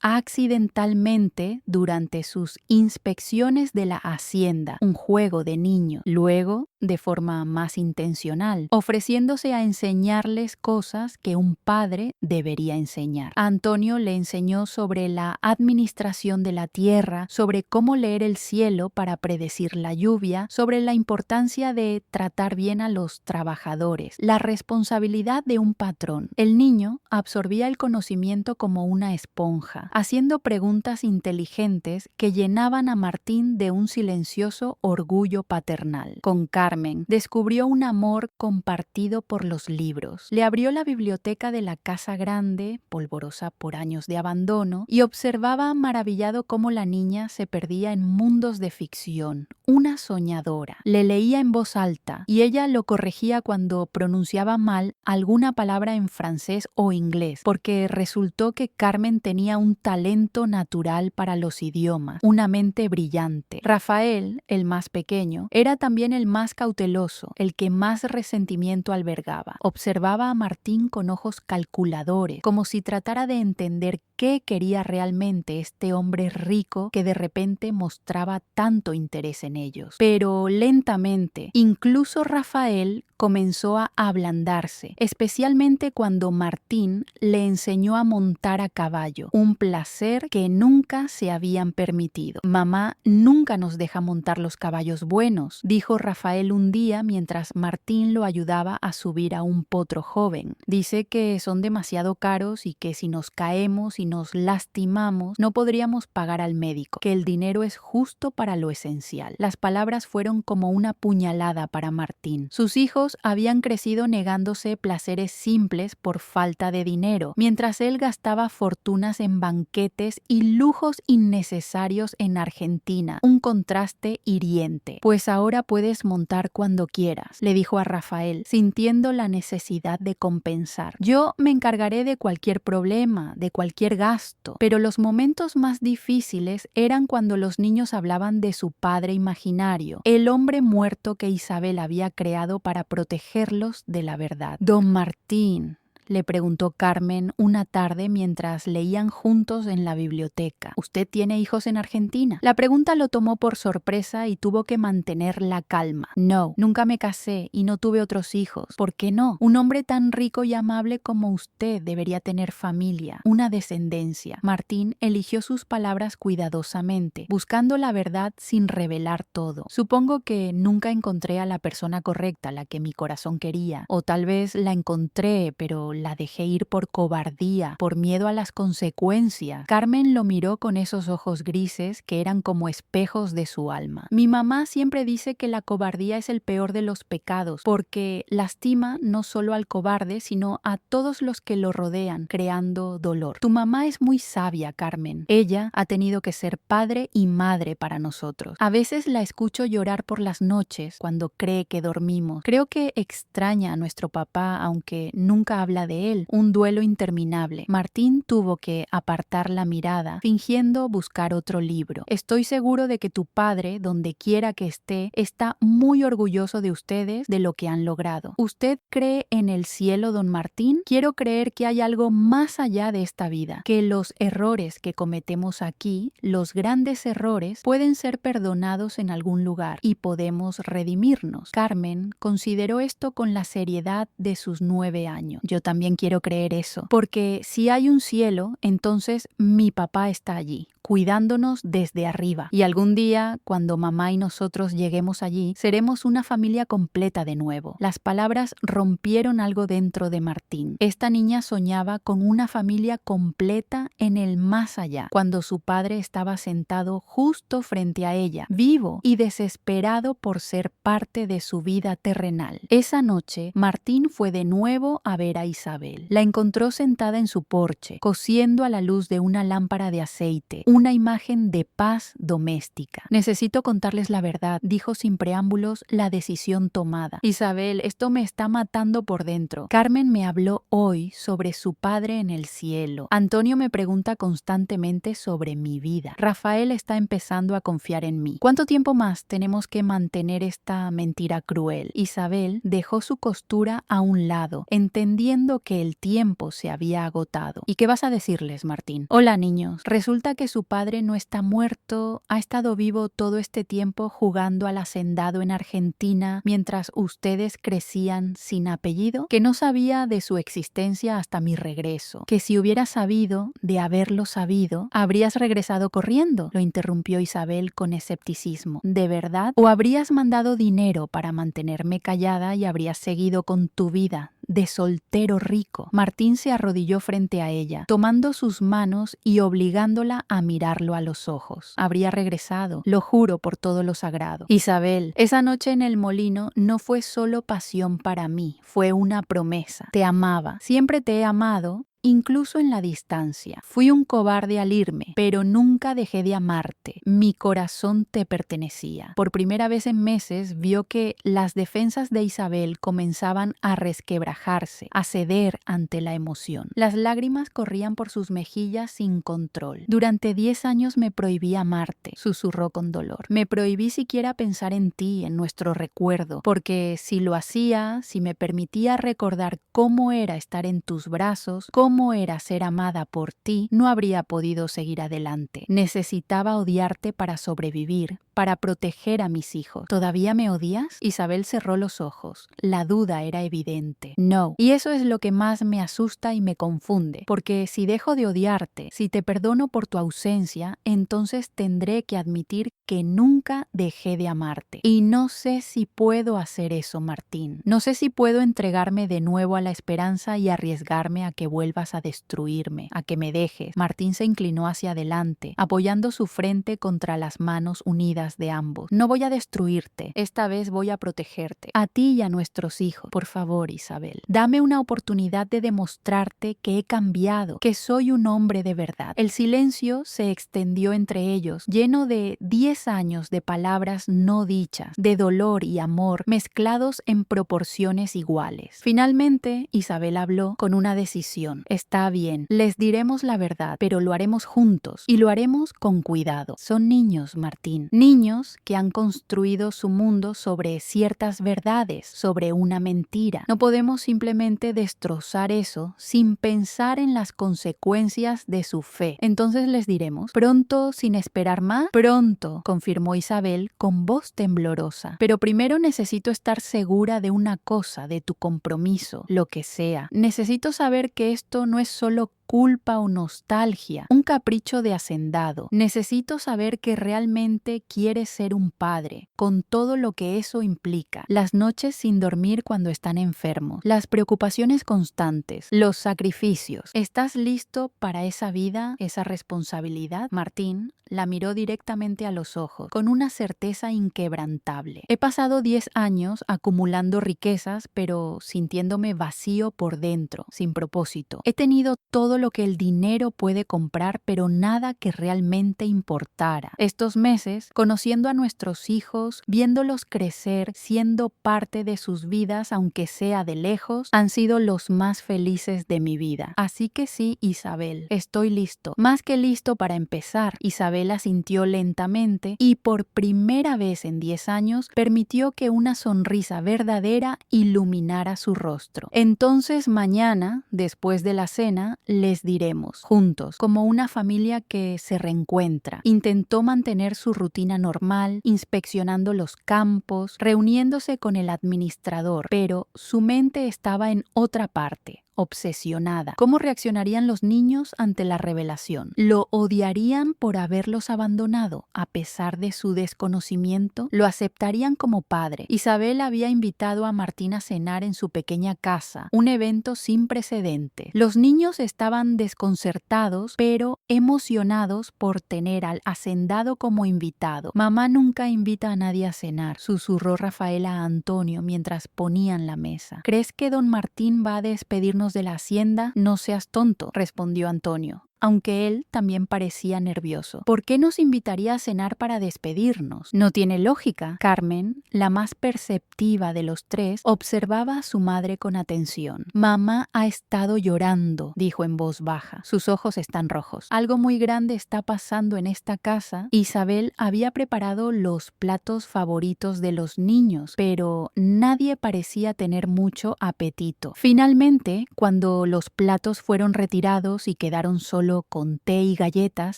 accidentalmente durante sus inspecciones de la hacienda, un juego de niños. Luego, de forma más intencional, ofreciéndose a enseñarles cosas que un padre debería enseñar. A Antonio le enseñó sobre la administración de la tierra, sobre cómo leer el cielo para predecir la lluvia, sobre la importancia de tratar bien a los trabajadores, la responsabilidad de un patrón. El niño absorbía el conocimiento como una esponja, haciendo preguntas inteligentes que llenaban a Martín de un silencioso orgullo paternal. Con Carmen descubrió un amor compartido por los libros. Le abrió la biblioteca de la casa grande, polvorosa por años de abandono, y observaba maravillado cómo la niña se perdía en mundos de ficción. Una soñadora. Le leía en voz alta y ella lo corregía cuando pronunciaba mal alguna palabra en francés o inglés, porque resultó que Carmen tenía un talento natural para los idiomas, una mente brillante. Rafael, el más pequeño, era también el más cauteloso, el que más resentimiento albergaba. Observaba a Martín con ojos calculadores, como si tratara de entender qué quería realmente este hombre rico que de repente mostraba tanto interés en ellos. Pero lentamente, incluso Rafael comenzó a ablandarse, especialmente cuando Martín le enseñó a montar a caballo, un placer que nunca se habían permitido. Mamá nunca nos deja montar los caballos buenos, dijo Rafael un día mientras Martín lo ayudaba a subir a un potro joven. Dice que son demasiado caros y que si nos caemos y nos lastimamos no podríamos pagar al médico, que el dinero es justo para lo esencial. Las palabras fueron como una puñalada para Martín. Sus hijos habían crecido negándose placeres simples por falta de dinero, mientras él gastaba fortunas en banquetes y lujos innecesarios en Argentina, un contraste hiriente. Pues ahora puedes montar cuando quieras, le dijo a Rafael, sintiendo la necesidad de compensar. Yo me encargaré de cualquier problema, de cualquier gasto, pero los momentos más difíciles eran cuando los niños hablaban de su padre imaginario, el hombre muerto que Isabel había creado para protegerlos de la verdad. Don Martín, le preguntó Carmen una tarde mientras leían juntos en la biblioteca. ¿Usted tiene hijos en Argentina? La pregunta lo tomó por sorpresa y tuvo que mantener la calma. No, nunca me casé y no tuve otros hijos. ¿Por qué no? Un hombre tan rico y amable como usted debería tener familia, una descendencia. Martín eligió sus palabras cuidadosamente, buscando la verdad sin revelar todo. Supongo que nunca encontré a la persona correcta, la que mi corazón quería, o tal vez la encontré, pero la dejé ir por cobardía, por miedo a las consecuencias. Carmen lo miró con esos ojos grises que eran como espejos de su alma. Mi mamá siempre dice que la cobardía es el peor de los pecados, porque lastima no solo al cobarde, sino a todos los que lo rodean, creando dolor. Tu mamá es muy sabia, Carmen. Ella ha tenido que ser padre y madre para nosotros. A veces la escucho llorar por las noches cuando cree que dormimos. Creo que extraña a nuestro papá, aunque nunca habla de él, un duelo interminable. Martín tuvo que apartar la mirada, fingiendo buscar otro libro. Estoy seguro de que tu padre, donde quiera que esté, está muy orgulloso de ustedes, de lo que han logrado. ¿Usted cree en el cielo, don Martín? Quiero creer que hay algo más allá de esta vida, que los errores que cometemos aquí, los grandes errores, pueden ser perdonados en algún lugar y podemos redimirnos. Carmen consideró esto con la seriedad de sus 9 años. Yo también quiero creer eso, porque si hay un cielo, entonces mi papá está allí. cuidándonos desde arriba. Y algún día, cuando mamá y nosotros lleguemos allí, seremos una familia completa de nuevo. Las palabras rompieron algo dentro de Martín. Esta niña soñaba con una familia completa en el más allá, cuando su padre estaba sentado justo frente a ella, vivo y desesperado por ser parte de su vida terrenal. Esa noche, Martín fue de nuevo a ver a Isabel. La encontró sentada en su porche, cosiendo a la luz de una lámpara de aceite, una imagen de paz doméstica. Necesito contarles la verdad, dijo sin preámbulos, la decisión tomada. Isabel, esto me está matando por dentro. Carmen me habló hoy sobre su padre en el cielo. Antonio me pregunta constantemente sobre mi vida. Rafael está empezando a confiar en mí. ¿Cuánto tiempo más tenemos que mantener esta mentira cruel? Isabel dejó su costura a un lado, entendiendo que el tiempo se había agotado. ¿Y qué vas a decirles, Martín? Hola, niños. Resulta que su padre no está muerto, ha estado vivo todo este tiempo jugando al hacendado en Argentina mientras ustedes crecían sin apellido, que no sabía de su existencia hasta mi regreso, que si hubieras sabido, de haberlo sabido, habrías regresado corriendo, lo interrumpió Isabel con escepticismo. ¿De verdad? ¿O habrías mandado dinero para mantenerme callada y habrías seguido con tu vida de soltero rico? Martín se arrodilló frente a ella, tomando sus manos y obligándola a mirarlo a los ojos. Habría regresado, lo juro por todo lo sagrado. Isabel, esa noche en el molino no fue solo pasión para mí, fue una promesa. Te amaba, siempre te he amado, incluso en la distancia. Fui un cobarde al irme, pero nunca dejé de amarte. Mi corazón te pertenecía. Por primera vez en meses vio que las defensas de Isabel comenzaban a resquebrajarse, a ceder ante la emoción. Las lágrimas corrían por sus mejillas sin control. Durante 10 años me prohibí amarte, susurró con dolor. Me prohibí siquiera pensar en ti, en nuestro recuerdo, porque si lo hacía, si me permitía recordar cómo era estar en tus brazos, cómo era ser amada por ti, no habría podido seguir adelante. Necesitaba odiarte para sobrevivir, para proteger a mis hijos. ¿Todavía me odias? Isabel cerró los ojos. La duda era evidente. No. Y eso es lo que más me asusta y me confunde, porque si dejo de odiarte, si te perdono por tu ausencia, entonces tendré que admitir que nunca dejé de amarte. Y no sé si puedo hacer eso, Martín. No sé si puedo entregarme de nuevo a la esperanza y arriesgarme a que vuelvas a destruirme, a que me dejes. Martín se inclinó hacia adelante, apoyando su frente contra las manos unidas de ambos. No voy a destruirte, esta vez voy a protegerte, a ti y a nuestros hijos. Por favor, Isabel, dame una oportunidad de demostrarte que he cambiado, que soy un hombre de verdad. El silencio se extendió entre ellos, lleno de 10 años de palabras no dichas, de dolor y amor mezclados en proporciones iguales. Finalmente, Isabel habló con una decisión. Está bien, les diremos la verdad, pero lo haremos juntos y lo haremos con cuidado. Son niños, Martín, niños que han construido su mundo sobre ciertas verdades, sobre una mentira. No podemos simplemente destrozar eso sin pensar en las consecuencias de su fe. Entonces les diremos, pronto, sin esperar más, pronto, confirmó Isabel con voz temblorosa. Pero primero necesito estar segura de una cosa, de tu compromiso, lo que sea. Necesito saber que esto no es solo culpa o nostalgia, un capricho de hacendado. Necesito saber que realmente quieres ser un padre, con todo lo que eso implica. Las noches sin dormir cuando están enfermos, las preocupaciones constantes, los sacrificios. ¿Estás listo para esa vida, esa responsabilidad? Martín la miró directamente a los ojos, con una certeza inquebrantable. He pasado 10 años acumulando riquezas, pero sintiéndome vacío por dentro, sin propósito. He tenido todo lo que el dinero puede comprar, pero nada que realmente importara. Estos meses, conociendo a nuestros hijos, viéndolos crecer, siendo parte de sus vidas, aunque sea de lejos, han sido los más felices de mi vida. Así que sí, Isabel, estoy listo. Más que listo para empezar. Isabel asintió lentamente y por primera vez en 10 años permitió que una sonrisa verdadera iluminara su rostro. Entonces mañana, después de la cena, les diremos, juntos, como una familia que se reencuentra. Intentó mantener su rutina normal, inspeccionando los campos, reuniéndose con el administrador, pero su mente estaba en otra parte. obsesionada. ¿Cómo reaccionarían los niños ante la revelación? ¿Lo odiarían por haberlos abandonado a pesar de su desconocimiento? ¿Lo aceptarían como padre? Isabel había invitado a Martín a cenar en su pequeña casa, un evento sin precedente. Los niños estaban desconcertados, pero emocionados por tener al hacendado como invitado. Mamá nunca invita a nadie a cenar, susurró Rafaela a Antonio mientras ponían la mesa. ¿Crees que don Martín va a despedirnos de la hacienda? No seas tonto, respondió Antonio, aunque él también parecía nervioso. ¿Por qué nos invitaría a cenar para despedirnos? No tiene lógica. Carmen, la más perceptiva de los tres, observaba a su madre con atención. Mamá ha estado llorando, dijo en voz baja. Sus ojos están rojos. Algo muy grande está pasando en esta casa. Isabel había preparado los platos favoritos de los niños, pero nadie parecía tener mucho apetito. Finalmente, cuando los platos fueron retirados y quedaron solos con té y galletas,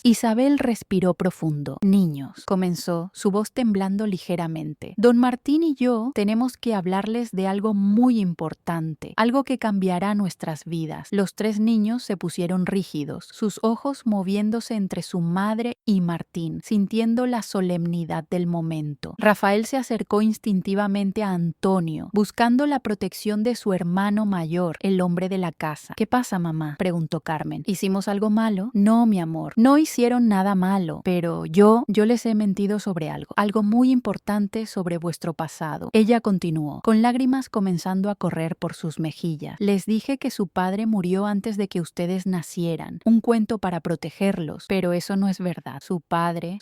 Isabel respiró profundo. Niños, comenzó, su voz temblando ligeramente. Don Martín y yo tenemos que hablarles de algo muy importante, algo que cambiará nuestras vidas. Los tres niños se pusieron rígidos, sus ojos moviéndose entre su madre y Martín, sintiendo la solemnidad del momento. Rafael se acercó instintivamente a Antonio, buscando la protección de su hermano mayor, el hombre de la casa. ¿Qué pasa, mamá?, preguntó Carmen. ¿Hicimos algo malo? No, mi amor, no hicieron nada malo, pero yo les he mentido sobre algo muy importante sobre vuestro pasado. Ella continuó, con lágrimas comenzando a correr por sus mejillas. Les dije que su padre murió antes de que ustedes nacieran, un cuento para protegerlos, pero eso no es verdad. Su padre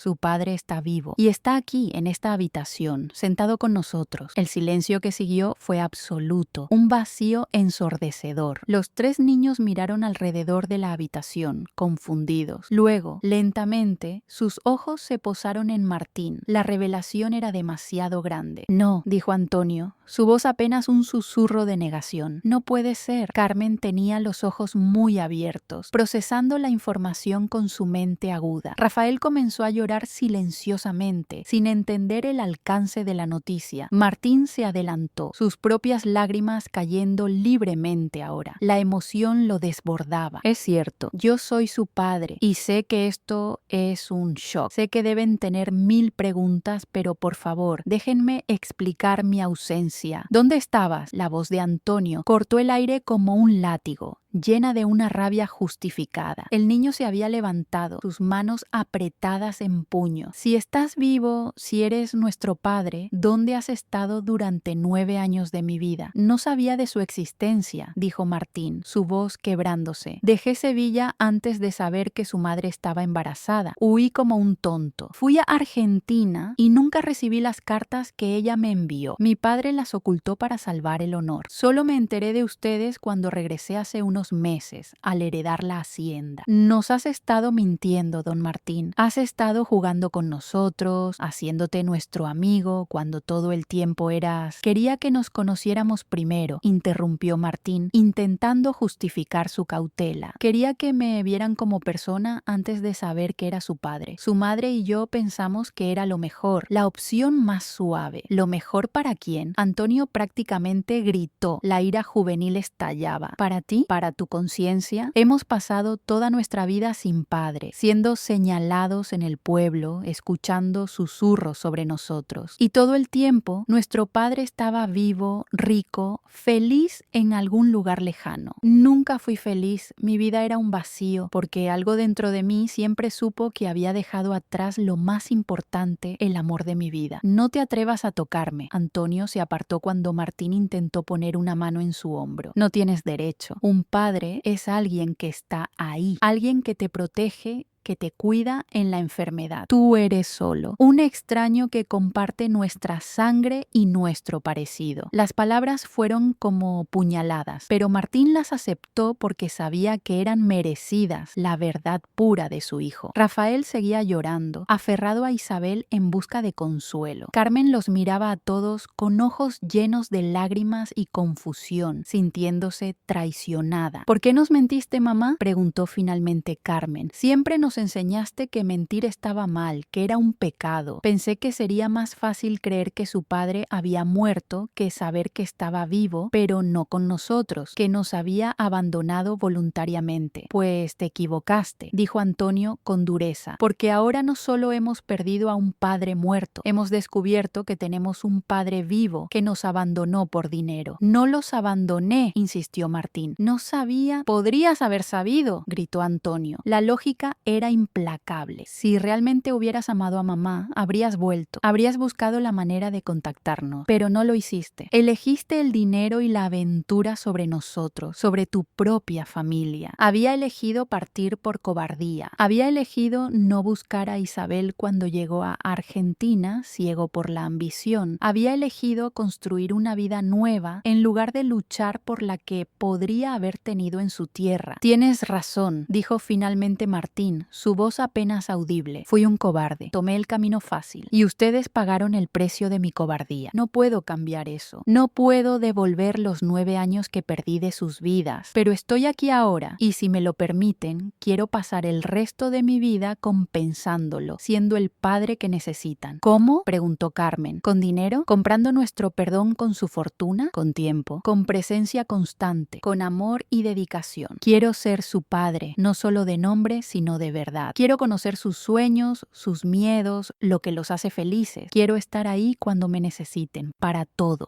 está vivo y está aquí en esta habitación, sentado con nosotros. El silencio que siguió fue absoluto, un vacío ensordecedor. Los tres niños miraron alrededor de la habitación, confundidos. Luego, lentamente, sus ojos se posaron en Martín. La revelación era demasiado grande. No, dijo Antonio, su voz apenas un susurro de negación. No puede ser. Carmen tenía los ojos muy abiertos, procesando la información con su mente aguda. Rafael comenzó a llorar silenciosamente, sin entender el alcance de la noticia. Martín se adelantó, sus propias lágrimas cayendo libremente ahora. La emoción lo desbordaba. Es cierto, yo soy su padre y sé que esto es un shock. Sé que deben tener 1000 preguntas, pero por favor, déjenme explicar mi ausencia. ¿Dónde estabas? La voz de Antonio cortó el aire como un látigo, llena de una rabia justificada. El niño se había levantado, sus manos apretadas en puño. Si estás vivo, si eres nuestro padre, ¿dónde has estado durante 9 años de mi vida? No sabía de su existencia, dijo Martín, su voz quebrándose. Dejé Sevilla antes de saber que su madre estaba embarazada. Huí como un tonto. Fui a Argentina y nunca recibí las cartas que ella me envió. Mi padre las ocultó para salvar el honor. Solo me enteré de ustedes cuando regresé hace unos meses al heredar la hacienda. Nos has estado mintiendo, don Martín. Has estado jugando con nosotros, haciéndote nuestro amigo cuando todo el tiempo eras... Quería que nos conociéramos primero, interrumpió Martín, intentando justificar su cautela. Quería que me vieran como persona antes de saber que era su padre. Su madre y yo pensamos que era lo mejor, la opción más suave. ¿Lo mejor para quién? Antonio prácticamente gritó. La ira juvenil estallaba. ¿Para ti? ¿Para tu conciencia? Hemos pasado toda nuestra vida sin padre, siendo señalados en el pueblo, escuchando susurros sobre nosotros. Y todo el tiempo, nuestro padre estaba vivo, rico, feliz en algún lugar lejano. Nunca fui feliz, mi vida era un vacío, porque algo dentro de mí siempre supo que había dejado atrás lo más importante, el amor de mi vida. No te atrevas a tocarme. Antonio se apartó cuando Martín intentó poner una mano en su hombro. No tienes derecho. Un padre es alguien que está ahí, alguien que te protege, que te cuida en la enfermedad. Tú eres solo, un extraño que comparte nuestra sangre y nuestro parecido. Las palabras fueron como puñaladas, pero Martín las aceptó porque sabía que eran merecidas, la verdad pura de su hijo. Rafael seguía llorando, aferrado a Isabel en busca de consuelo. Carmen los miraba a todos con ojos llenos de lágrimas y confusión, sintiéndose traicionada. ¿Por qué nos mentiste, mamá?, preguntó finalmente Carmen. Siempre nos nos enseñaste que mentir estaba mal, que era un pecado. Pensé que sería más fácil creer que su padre había muerto que saber que estaba vivo, pero no con nosotros, que nos había abandonado voluntariamente. Pues te equivocaste, dijo Antonio con dureza, porque ahora no solo hemos perdido a un padre muerto, hemos descubierto que tenemos un padre vivo que nos abandonó por dinero. No los abandoné, insistió Martín. No sabía. Podrías haber sabido, gritó Antonio. La lógica era implacable. Si realmente hubieras amado a mamá, habrías vuelto, habrías buscado la manera de contactarnos, pero no lo hiciste. Elegiste el dinero y la aventura sobre nosotros, sobre tu propia familia. Había elegido partir por cobardía. Había elegido no buscar a Isabel cuando llegó a Argentina, ciego por la ambición. Había elegido construir una vida nueva en lugar de luchar por la que podría haber tenido en su tierra. Tienes razón, dijo finalmente Martín, su voz apenas audible. Fui un cobarde. Tomé el camino fácil. Y ustedes pagaron el precio de mi cobardía. No puedo cambiar eso. No puedo devolver los 9 años que perdí de sus vidas. Pero estoy aquí ahora y si me lo permiten, quiero pasar el resto de mi vida compensándolo, siendo el padre que necesitan. ¿Cómo?, preguntó Carmen. ¿Con dinero? ¿Comprando nuestro perdón con su fortuna? Con tiempo, con presencia constante, con amor y dedicación. Quiero ser su padre, no solo de nombre, sino de verdad. Quiero conocer sus sueños, sus miedos, lo que los hace felices. Quiero estar ahí cuando me necesiten, para todo.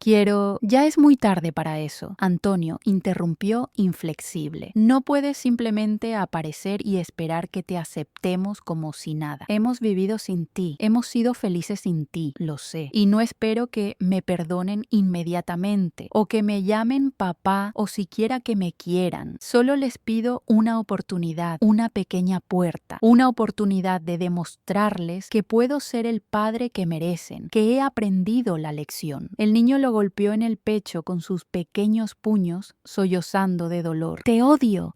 Ya es muy tarde para eso. Antonio interrumpió inflexible. No puedes simplemente aparecer y esperar que te aceptemos como si nada. Hemos vivido sin ti, hemos sido felices sin ti, lo sé. Y no espero que me perdonen inmediatamente, o que me llamen papá, o siquiera que me quieran. Solo les pido una oportunidad, una pequeña puerta, una oportunidad de demostrarles que puedo ser el padre que merecen, que he aprendido la lección. El niño lo golpeó en el pecho con sus pequeños puños, sollozando de dolor. Te odio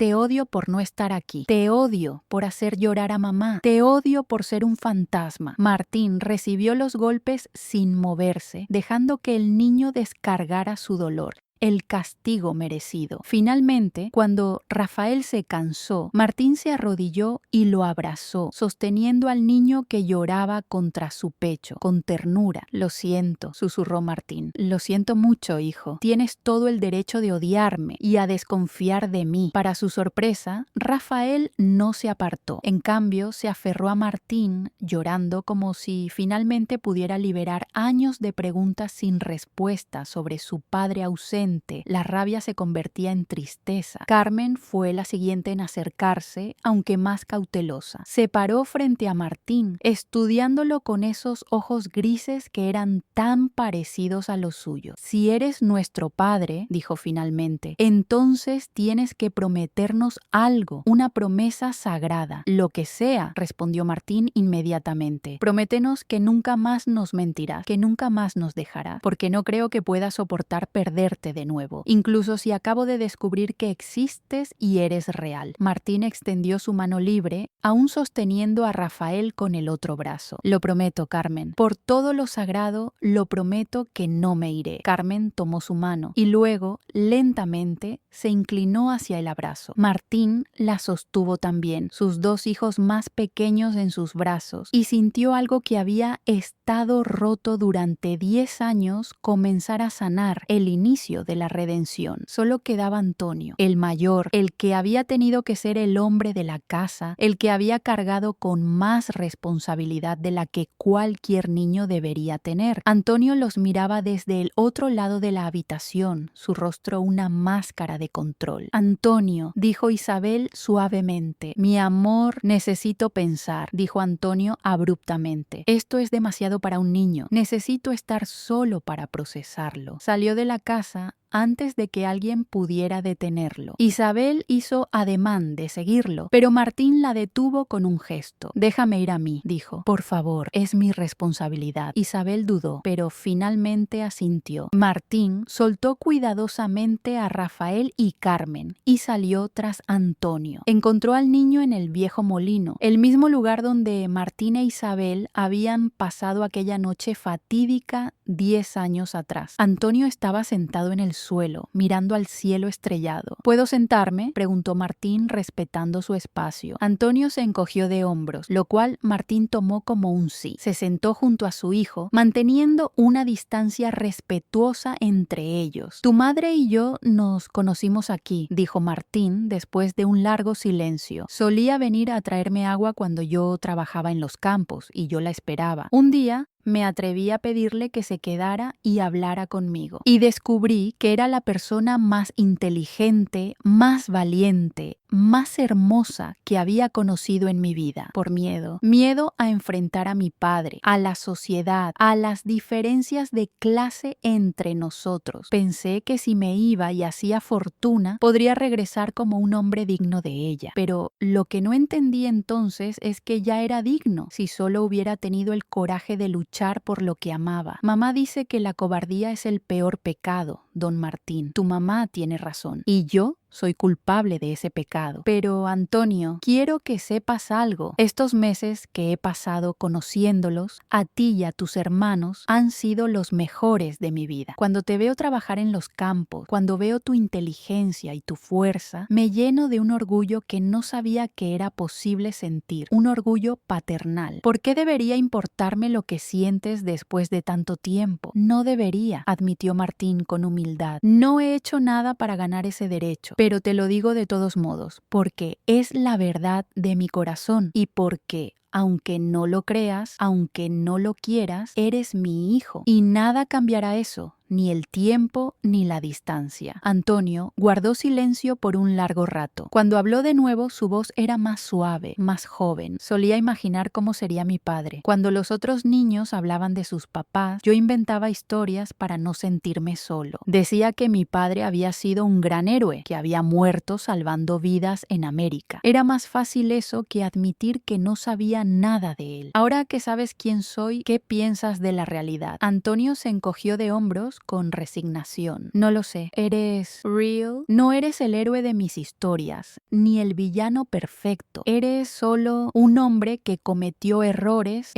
por no estar aquí. Te odio por hacer llorar a mamá. Te odio por ser un fantasma. Martín recibió los golpes sin moverse, dejando que el niño descargara su dolor. El castigo merecido. Finalmente, cuando Rafael se cansó, Martín se arrodilló y lo abrazó, sosteniendo al niño que lloraba contra su pecho, con ternura. Lo siento, susurró Martín. Lo siento mucho, hijo. Tienes todo el derecho de odiarme y a desconfiar de mí. Para su sorpresa, Rafael no se apartó. En cambio, se aferró a Martín, llorando como si finalmente pudiera liberar años de preguntas sin respuesta sobre su padre ausente. La rabia se convertía en tristeza. Carmen fue la siguiente en acercarse, aunque más cautelosa. Se paró frente a Martín, estudiándolo con esos ojos grises que eran tan parecidos a los suyos. Si eres nuestro padre, dijo finalmente, entonces tienes que prometernos algo, una promesa sagrada. Lo que sea, respondió Martín inmediatamente. Prométenos que nunca más nos mentirás, que nunca más nos dejarás, porque no creo que pueda soportar perderte de nuevo, incluso si acabo de descubrir que existes y eres real. Martín extendió su mano libre, aún sosteniendo a Rafael con el otro brazo. Lo prometo, Carmen. Por todo lo sagrado, lo prometo que no me iré. Carmen tomó su mano y luego, lentamente, se inclinó hacia el abrazo. Martín la sostuvo también, sus 2 hijos más pequeños en sus brazos, y sintió algo que había estado roto durante 10 años comenzar a sanar, el inicio de la redención. Solo quedaba Antonio, el mayor, el que había tenido que ser el hombre de la casa, el que había cargado con más responsabilidad de la que cualquier niño debería tener. Antonio los miraba desde el otro lado de la habitación, su rostro una máscara de control. Antonio, dijo Isabel suavemente. Mi amor, necesito pensar, dijo Antonio abruptamente. Esto es demasiado para un niño. Necesito estar solo para procesarlo. Salió de la casa antes de que alguien pudiera detenerlo. Isabel hizo ademán de seguirlo, pero Martín la detuvo con un gesto. Déjame ir a mí, dijo. Por favor, es mi responsabilidad. Isabel dudó, pero finalmente asintió. Martín soltó cuidadosamente a Rafael y Carmen y salió tras Antonio. Encontró al niño en el viejo molino, el mismo lugar donde Martín e Isabel habían pasado aquella noche fatídica 10 años atrás. Antonio estaba sentado en el suelo, mirando al cielo estrellado. ¿Puedo sentarme?, preguntó Martín, respetando su espacio. Antonio se encogió de hombros, lo cual Martín tomó como un sí. Se sentó junto a su hijo, manteniendo una distancia respetuosa entre ellos. Tu madre y yo nos conocimos aquí, dijo Martín después de un largo silencio. Solía venir a traerme agua cuando yo trabajaba en los campos y yo la esperaba. Un día me atreví a pedirle que se quedara y hablara conmigo. Y descubrí que era la persona más inteligente, más valiente, más hermosa que había conocido en mi vida. Por miedo. Miedo a enfrentar a mi padre, a la sociedad, a las diferencias de clase entre nosotros. Pensé que si me iba y hacía fortuna, podría regresar como un hombre digno de ella. Pero lo que no entendí entonces es que ya era digno si solo hubiera tenido el coraje de luchar por lo que amaba. Mamá dice que la cobardía es el peor pecado, don Martín. Tu mamá tiene razón. Y yo soy culpable de ese pecado. Pero, Antonio, quiero que sepas algo. Estos meses que he pasado conociéndolos, a ti y a tus hermanos, han sido los mejores de mi vida. Cuando te veo trabajar en los campos, cuando veo tu inteligencia y tu fuerza, me lleno de un orgullo que no sabía que era posible sentir. Un orgullo paternal. ¿Por qué debería importarme lo que sientes después de tanto tiempo? No debería, admitió Martín con humildad. No he hecho nada para ganar ese derecho. Pero te lo digo de todos modos, porque es la verdad de mi corazón y porque, aunque no lo creas, aunque no lo quieras, eres mi hijo. Y nada cambiará eso, ni el tiempo ni la distancia. Antonio guardó silencio por un largo rato. Cuando habló de nuevo, su voz era más suave, más joven. Solía imaginar cómo sería mi padre. Cuando los otros niños hablaban de sus papás, yo inventaba historias para no sentirme solo. Decía que mi padre había sido un gran héroe, que había muerto salvando vidas en América. Era más fácil eso que admitir que no sabía nada de él. Ahora que sabes quién soy, ¿qué piensas de la realidad? Antonio se encogió de hombros con resignación. No lo sé. ¿Eres real? No eres el héroe de mis historias, ni el villano perfecto. Eres solo un hombre que cometió errores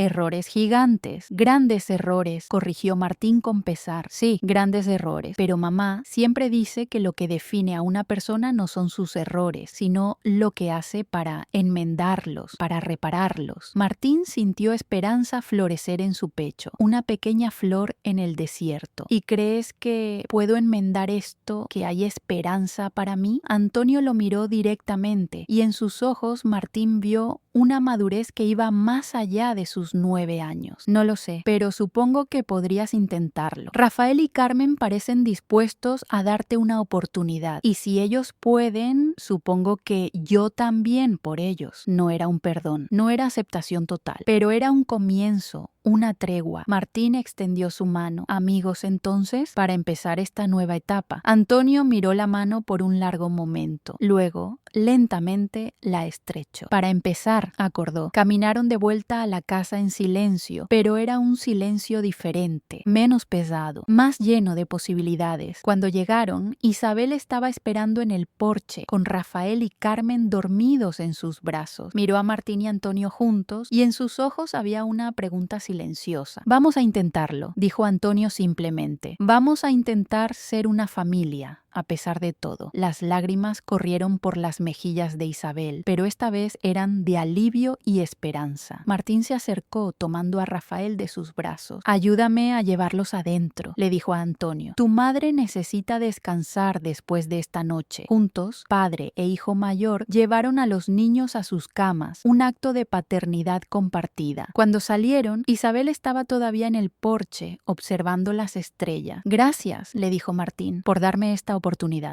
gigantes, grandes errores, corrigió Martín con pesar. Sí, grandes errores. Pero mamá siempre dice que lo que define a una persona no son sus errores, sino lo que hace para enmendarlos, para repararlos. Martín sintió esperanza florecer en su pecho, una pequeña flor en el desierto. ¿Y crees que puedo enmendar esto, que hay esperanza para mí? Antonio lo miró directamente y en sus ojos Martín vio una madurez que iba más allá de sus 9 años. No lo sé, pero supongo que podrías intentarlo. Rafael y Carmen parecen dispuestos a darte una oportunidad y si ellos pueden, supongo que yo también por ellos. No era un perdón, no era aceptación total, pero era un comienzo, una tregua. Martín extendió su mano. Amigos, entonces, para empezar esta nueva etapa. Antonio miró la mano por un largo momento. Luego, lentamente, la estrechó. Para empezar, acordó. Caminaron de vuelta a la casa en silencio, pero era un silencio diferente, menos pesado, más lleno de posibilidades. Cuando llegaron, Isabel estaba esperando en el porche, con Rafael y Carmen dormidos en sus brazos. Miró a Martín y Antonio juntos y en sus ojos había una pregunta silenciosa. Vamos a intentarlo, dijo Antonio simplemente. Vamos a intentar ser una familia. A pesar de todo, las lágrimas corrieron por las mejillas de Isabel, pero esta vez eran de alivio y esperanza. Martín se acercó tomando a Rafael de sus brazos. Ayúdame a llevarlos adentro, le dijo a Antonio. Tu madre necesita descansar después de esta noche. Juntos, padre e hijo mayor llevaron a los niños a sus camas, un acto de paternidad compartida. Cuando salieron, Isabel estaba todavía en el porche, observando las estrellas. Gracias, le dijo Martín, por darme esta oportunidad,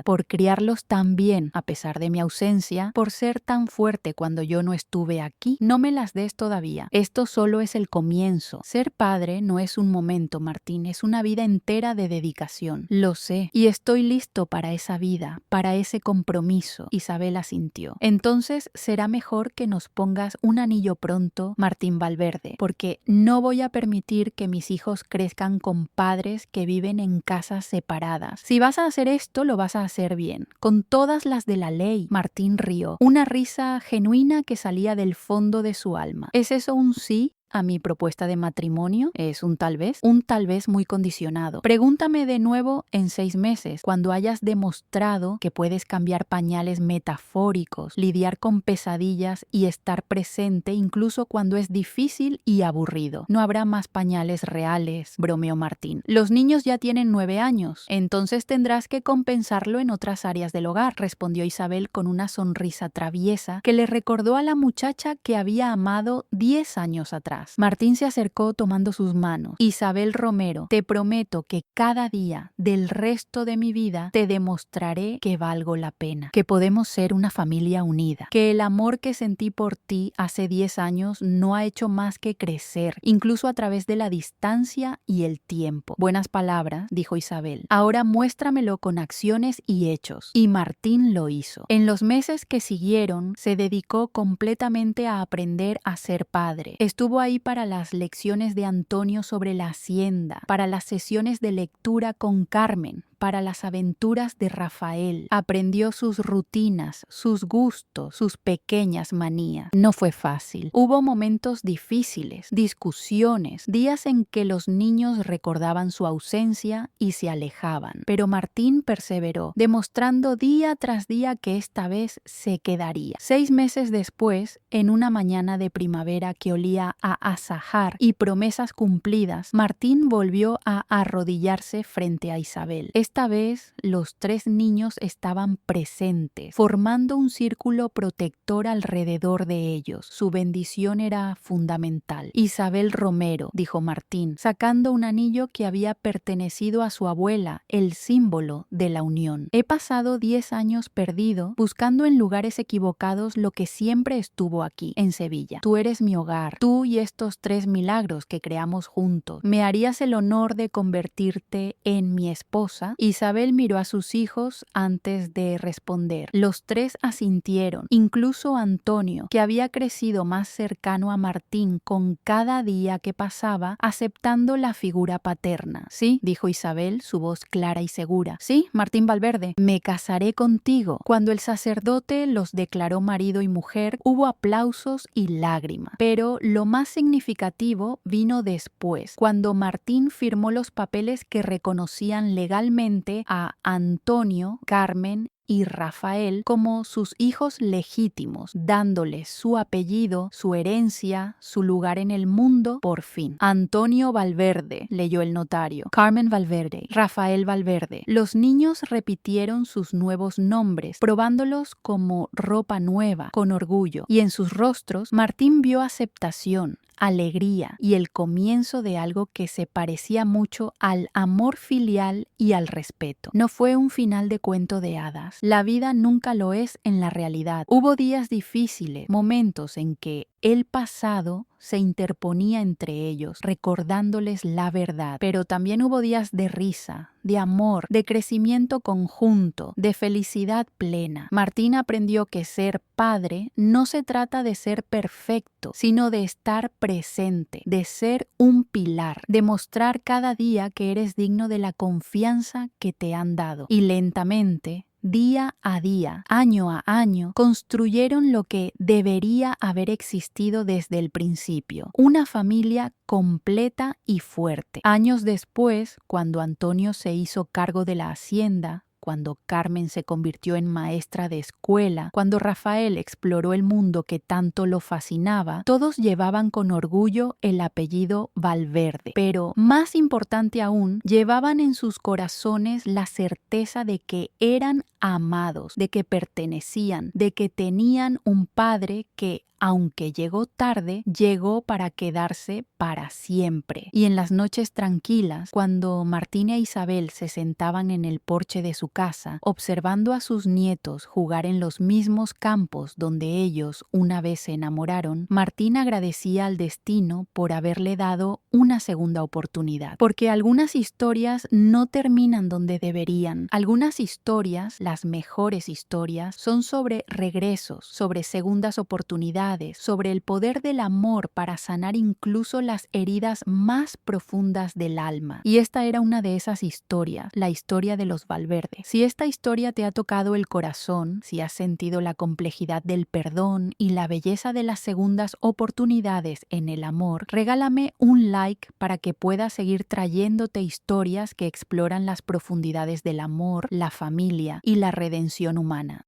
por criarlos tan bien a pesar de mi ausencia, por ser tan fuerte cuando yo no estuve aquí. No me las des todavía. Esto solo es el comienzo. Ser padre no es un momento, Martín, es una vida entera de dedicación. Lo sé, y estoy listo para esa vida, para ese compromiso. Isabel asintió. Entonces será mejor que nos pongas un anillo pronto, Martín Valverde, porque no voy a permitir que mis hijos crezcan con padres que viven en casas separadas. Si vas a hacer esto, lo vas a hacer bien, con todas las de la ley. Martín rió, una risa genuina que salía del fondo de su alma. ¿Es eso un sí? a mi propuesta de matrimonio? Es un tal vez muy condicionado. Pregúntame de nuevo en 6 meses, cuando hayas demostrado que puedes cambiar pañales metafóricos, lidiar con pesadillas y estar presente incluso cuando es difícil y aburrido. No habrá más pañales reales, bromeó Martín. Los niños ya tienen 9 años, entonces tendrás que compensarlo en otras áreas del hogar, respondió Isabel con una sonrisa traviesa que le recordó a la muchacha que había amado 10 años atrás. Martín se acercó tomando sus manos. Isabel Romero, te prometo que cada día del resto de mi vida te demostraré que valgo la pena, que podemos ser una familia unida, que el amor que sentí por ti hace 10 años no ha hecho más que crecer, incluso a través de la distancia y el tiempo. Buenas palabras, dijo Isabel. Ahora muéstramelo con acciones y hechos. Y Martín lo hizo. En los meses que siguieron, se dedicó completamente a aprender a ser padre. Estuvo ahí para las lecciones de Antonio sobre la hacienda, para las sesiones de lectura con Carmen, para las aventuras de Rafael. Aprendió sus rutinas, sus gustos, sus pequeñas manías. No fue fácil. Hubo momentos difíciles, discusiones, días en que los niños recordaban su ausencia y se alejaban. Pero Martín perseveró, demostrando día tras día que esta vez se quedaría. 6 meses después, en una mañana de primavera que olía a azahar y promesas cumplidas, Martín volvió a arrodillarse frente a Isabel. Esta vez los 3 niños estaban presentes, formando un círculo protector alrededor de ellos. Su bendición era fundamental. Isabel Romero, dijo Martín, sacando un anillo que había pertenecido a su abuela, el símbolo de la unión. He pasado 10 años perdido, buscando en lugares equivocados lo que siempre estuvo aquí, en Sevilla. Tú eres mi hogar, tú y estos 3 milagros que creamos juntos. ¿Me harías el honor de convertirte en mi esposa? Isabel miró a sus hijos antes de responder. Los 3 asintieron, incluso Antonio, que había crecido más cercano a Martín con cada día que pasaba, aceptando la figura paterna. Sí, dijo Isabel, su voz clara y segura. Sí, Martín Valverde, me casaré contigo. Cuando el sacerdote los declaró marido y mujer, hubo aplausos y lágrimas. Pero lo más significativo vino después, cuando Martín firmó los papeles que reconocían legalmente a Antonio, Carmen y Rafael como sus hijos legítimos, dándoles su apellido, su herencia, su lugar en el mundo, por fin. Antonio Valverde, leyó el notario. Carmen Valverde, Rafael Valverde. Los niños repitieron sus nuevos nombres, probándolos como ropa nueva, con orgullo, y en sus rostros Martín vio aceptación, alegría y el comienzo de algo que se parecía mucho al amor filial y al respeto. No fue un final de cuento de hadas. La vida nunca lo es en la realidad. Hubo días difíciles, momentos en que el pasado se interponía entre ellos, recordándoles la verdad. Pero también hubo días de risa, de amor, de crecimiento conjunto, de felicidad plena. Martín aprendió que ser padre no se trata de ser perfecto, sino de estar presente, de ser un pilar, de mostrar cada día que eres digno de la confianza que te han dado. Y lentamente, día a día, año a año, construyeron lo que debería haber existido desde el principio, una familia completa y fuerte. Años después, cuando Antonio se hizo cargo de la hacienda, cuando Carmen se convirtió en maestra de escuela, cuando Rafael exploró el mundo que tanto lo fascinaba, todos llevaban con orgullo el apellido Valverde. Pero, más importante aún, llevaban en sus corazones la certeza de que eran amados, de que pertenecían, de que tenían un padre que, aunque llegó tarde, llegó para quedarse para siempre. Y en las noches tranquilas, cuando Martín e Isabel se sentaban en el porche de su casa, observando a sus nietos jugar en los mismos campos donde ellos una vez se enamoraron, Martín agradecía al destino por haberle dado una segunda oportunidad. Porque algunas historias no terminan donde deberían. Algunas historias, las mejores historias, son sobre regresos, sobre segundas oportunidades, verdades sobre el poder del amor para sanar incluso las heridas más profundas del alma. Y esta era una de esas historias, la historia de los Valverde. Si esta historia te ha tocado el corazón, si has sentido la complejidad del perdón y la belleza de las segundas oportunidades en el amor, regálame un like para que pueda seguir trayéndote historias que exploran las profundidades del amor, la familia y la redención humana.